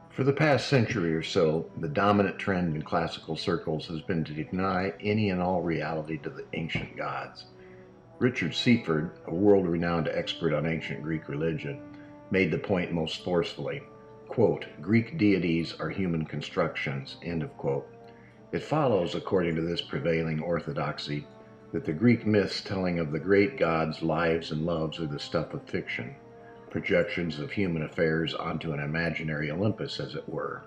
For the past century or so, the dominant trend in classical circles has been to deny any and all reality to the ancient gods. Richard Seaford, a world-renowned expert on ancient Greek religion, made the point most forcefully, quote, "Greek deities are human constructions," end of quote. It follows, according to this prevailing orthodoxy, that the Greek myths telling of the great gods' lives and loves are the stuff of fiction, projections of human affairs onto an imaginary Olympus, as it were.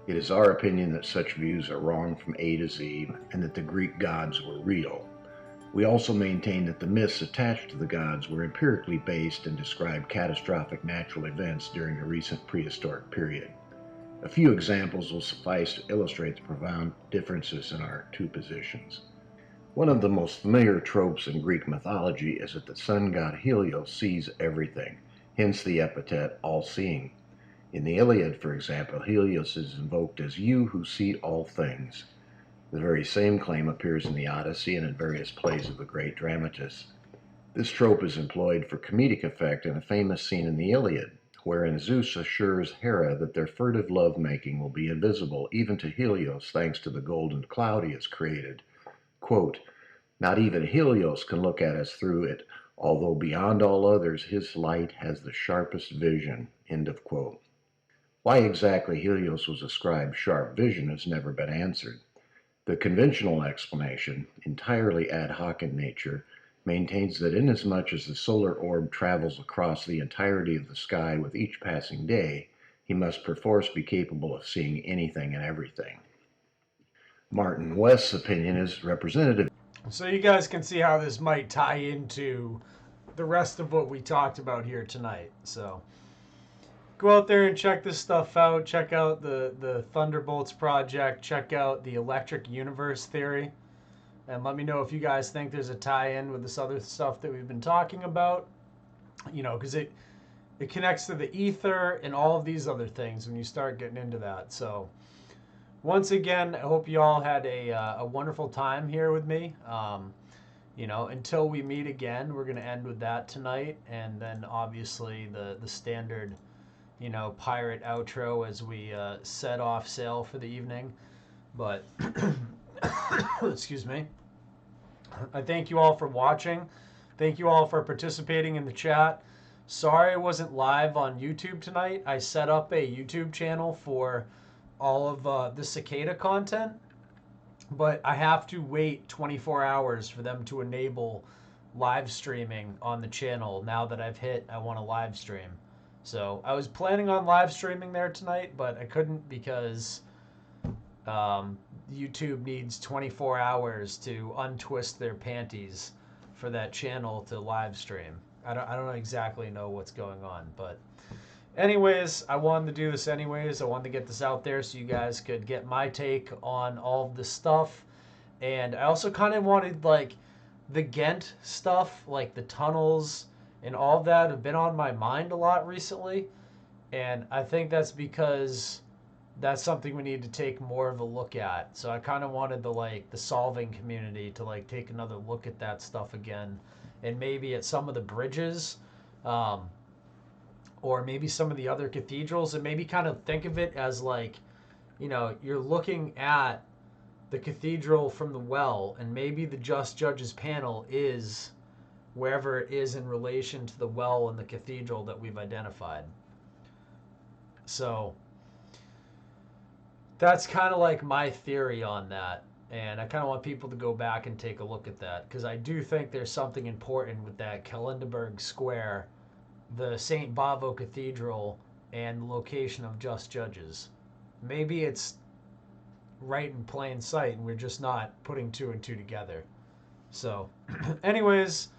It is our opinion that such views are wrong from A to Z, and that the Greek gods were real. We also maintain that the myths attached to the gods were empirically based and described catastrophic natural events during the recent prehistoric period. A few examples will suffice to illustrate the profound differences in our two positions. One of the most familiar tropes in Greek mythology is that the sun god Helios sees everything, hence the epithet all-seeing. In the Iliad, for example, Helios is invoked as "you who see all things." The very same claim appears in the Odyssey and in various plays of the great dramatist. This trope is employed for comedic effect in a famous scene in the Iliad, wherein Zeus assures Hera that their furtive love-making will be invisible even to Helios thanks to the golden cloud he has created. Quote, "Not even Helios can look at us through it, although beyond all others his light has the sharpest vision," end of quote. Why exactly Helios was ascribed sharp vision has never been answered. The conventional explanation, entirely ad hoc in nature, maintains that inasmuch as the solar orb travels across the entirety of the sky with each passing day, he must perforce be capable of seeing anything and everything. Martin West's opinion is representative. So you guys can see how this might tie into the rest of what we talked about here tonight. So go out there and check this stuff out. Check out the Thunderbolts project. Check out the Electric Universe theory. And let me know if you guys think there's a tie-in with this other stuff that we've been talking about. You know, because it connects to the ether and all of these other things when you start getting into that. So once again, I hope you all had a wonderful time here with me. You know, until we meet again, we're going to end with that tonight. And then obviously the standard, you know, pirate outro as we set off sail for the evening. But excuse me. I thank you all for watching. Thank you all for participating in the chat. Sorry I wasn't live on YouTube tonight. I set up a YouTube channel for all of the Cicada content, but I have to wait 24 hours for them to enable live streaming on the channel now that I've hit I want to live stream. So I was planning on live streaming there tonight, but I couldn't because YouTube needs 24 hours to untwist their panties for that channel to live stream. I don't exactly know what's going on, but anyways, I wanted to do this anyways. I wanted to get this out there so you guys could get my take on all of this stuff. And I also kind of wanted, like, the Ghent stuff, like the tunnels and all of that have been on my mind a lot recently. And I think that's because that's something we need to take more of a look at. So I kind of wanted the solving community to like take another look at that stuff again, and maybe at some of the bridges, or maybe some of the other cathedrals, and maybe kind of think of it as like, you know, you're looking at the cathedral from the well, and maybe the Just Judges panel is wherever it is in relation to the well and the cathedral that we've identified. So that's kind of like my theory on that. And I kind of want people to go back and take a look at that, because I do think there's something important with that Kalandeberg Square, the St. Bavo Cathedral, and the location of Just Judges. Maybe it's right in plain sight and we're just not putting two and two together. So anyways,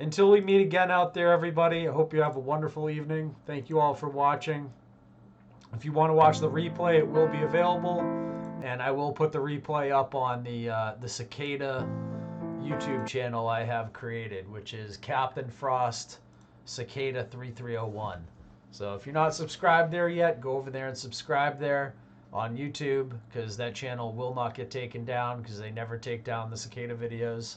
until we meet again out there, everybody, I hope you have a wonderful evening. Thank you all for watching. If you want to watch the replay, it will be available, and I will put the replay up on the Cicada YouTube channel I have created, which is Captain Frost Cicada 3301. So if you're not subscribed there yet, go over there and subscribe there on YouTube, because that channel will not get taken down, because they never take down the Cicada videos.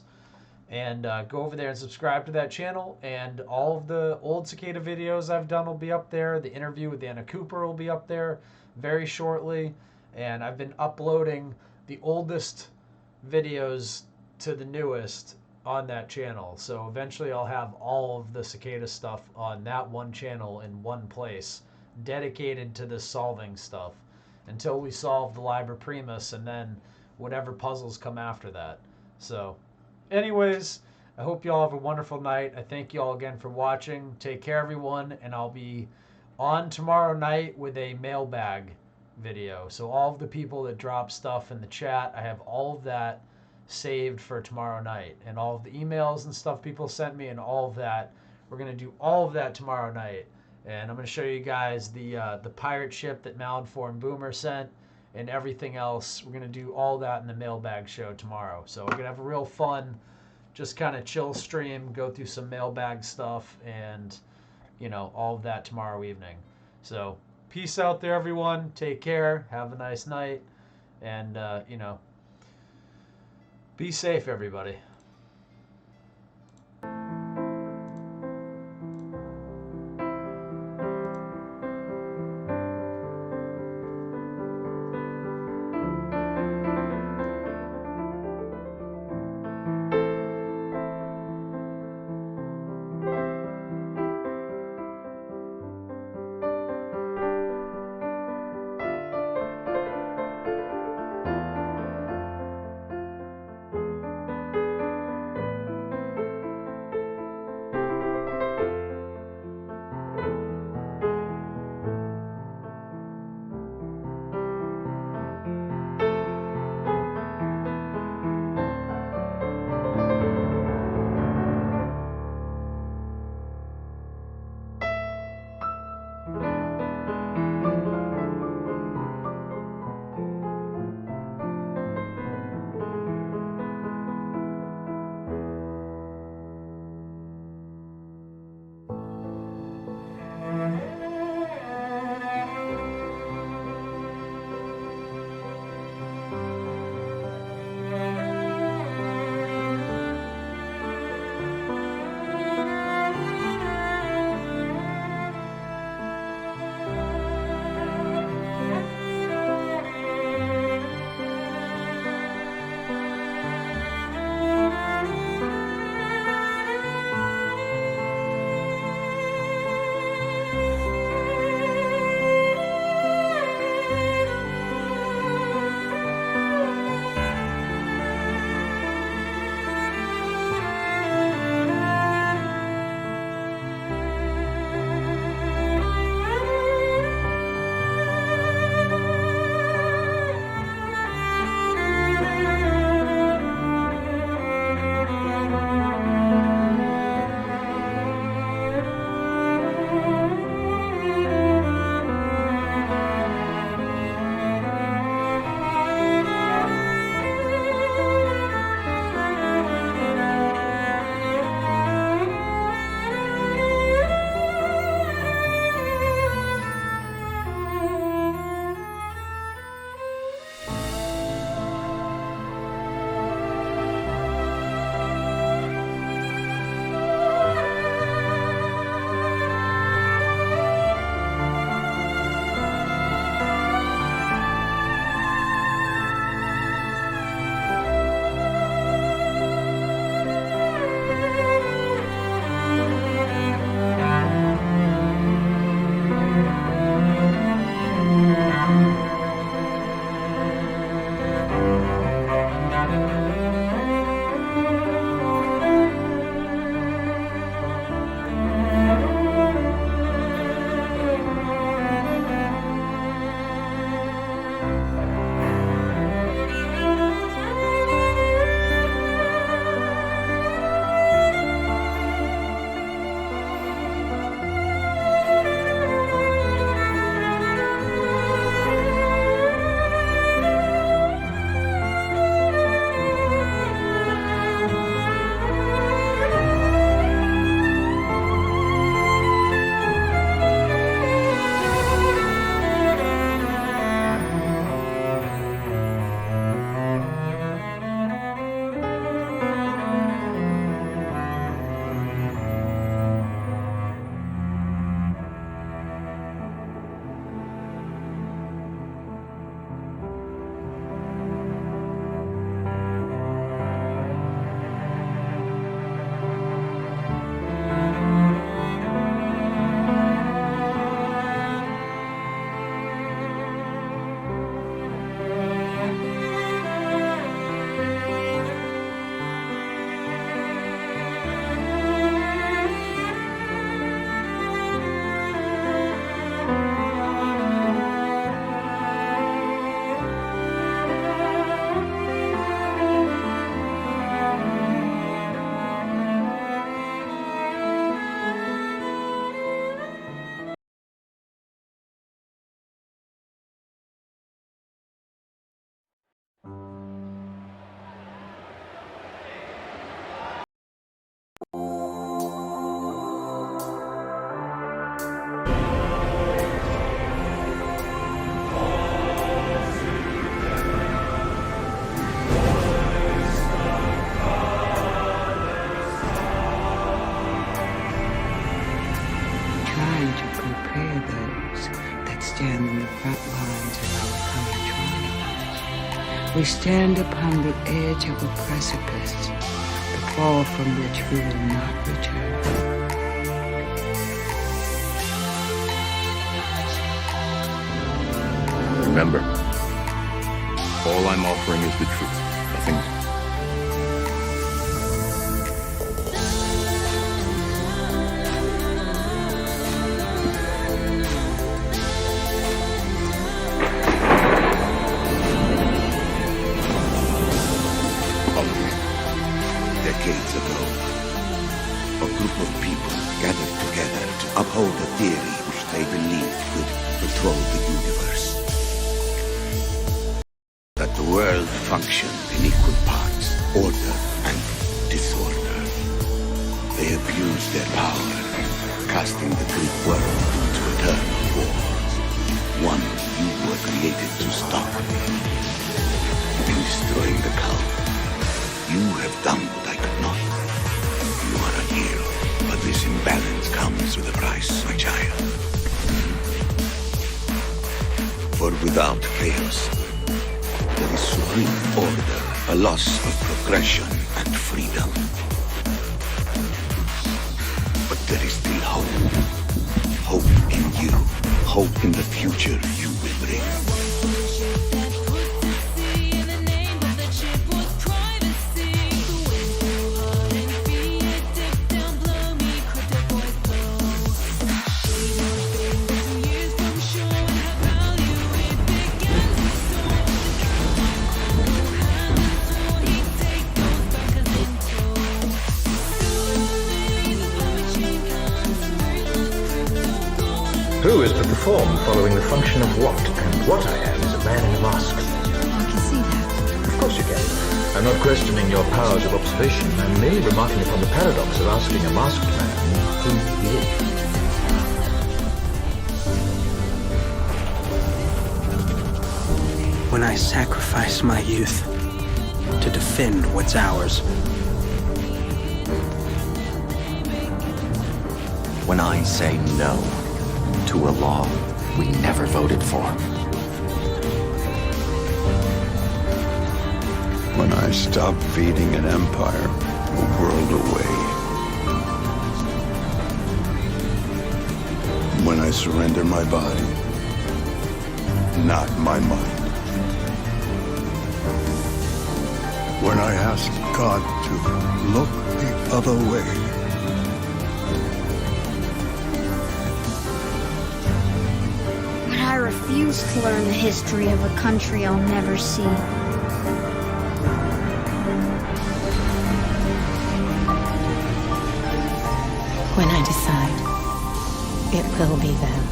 And go over there and subscribe to that channel, and all of the old Cicada videos I've done will be up there. The interview with Anna Cooper will be up there very shortly, and I've been uploading the oldest videos to the newest on that channel. So eventually I'll have all of the Cicada stuff on that one channel in one place, dedicated to the solving stuff, until we solve the Liber Primus and then whatever puzzles come after that. So anyways, I hope you all have a wonderful night. I thank you all again for watching. Take care, everyone, and I'll be on tomorrow night with a mailbag video. So all of the people that drop stuff in the chat, I have all of that saved for tomorrow night, and all of the emails and stuff people sent me and all of that. We're going to do all of that tomorrow night, and I'm going to show you guys the pirate ship that Malinformed Boomer sent and everything else. We're going to do all that in the mailbag show tomorrow. So we're going to have a real fun, just kind of chill stream, go through some mailbag stuff, and, you know, all of that tomorrow evening. So peace out there, everyone. Take care. Have a nice night. And, you know, be safe, everybody. We stand upon the edge of a precipice, the fall from which we will not return. Remember, all I'm offering is the truth, nothing more. Decades ago, a group of people gathered together to uphold a theory which they believed could control the universe. That the world functioned in equal parts, order and disorder. They abused their power, casting the Greek world into eternal war. One you were created to stop. In destroying the cult, you have done what I could not. You are a hero, but this imbalance comes with a price, my child. For without chaos, there is supreme order, a loss of progression and freedom. But there is still hope. Hope in you. Hope in the future you will bring. Who is to perform following the function of what? And what I am is a man in a mask. I can see that. Of course you can. I'm not questioning your powers of observation. I'm merely remarking upon the paradox of asking a masked man who he is. When I sacrifice my youth to defend what's ours. When I say no to a law we never voted for. When I stop feeding an empire a world away. When I surrender my body, not my mind. When I ask God to look the other way. I refuse to learn the history of a country I'll never see. When I decide, it will be them,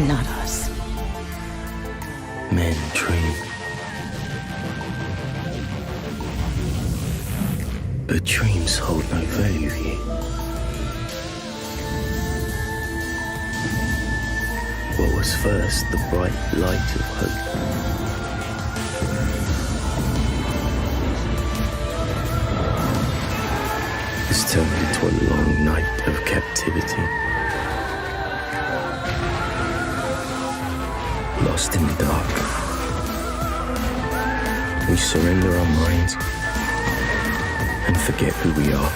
not us. Men dream. But dreams hold no value here. What was first the bright light of hope is turned into a long night of captivity. Lost in the dark, we surrender our minds and forget who we are.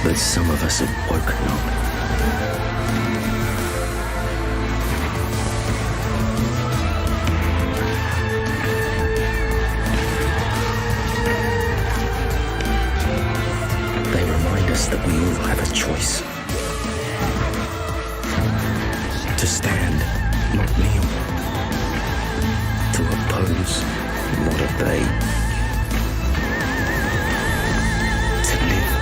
But some of us have woken up. They remind us that we all have a choice. To stand, not kneel. To oppose, not obey. To live,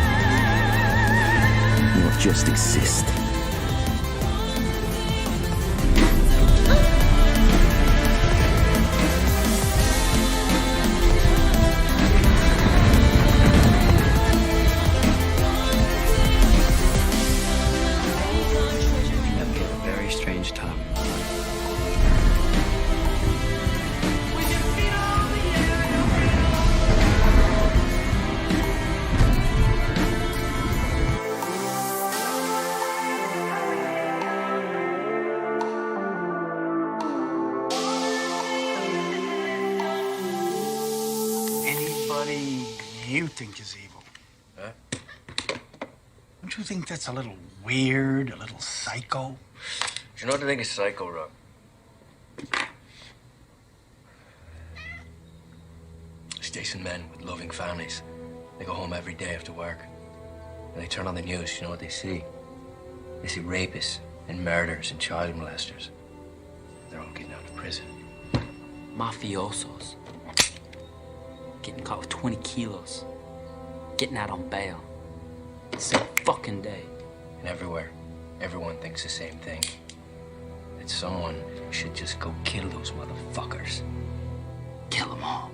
not just exist. you think is evil. Huh? Don't you think that's a little weird, a little psycho? Do you know what I think is psycho, Rob? It's decent men with loving families. They go home every day after work. And they turn on the news, you know what they see? They see rapists and murderers and child molesters. They're all getting out of prison. Mafiosos. Getting caught with 20 kilos. Getting out on bail. Same fucking day. And everywhere, everyone thinks the same thing. That someone should just go kill those motherfuckers. Kill them all.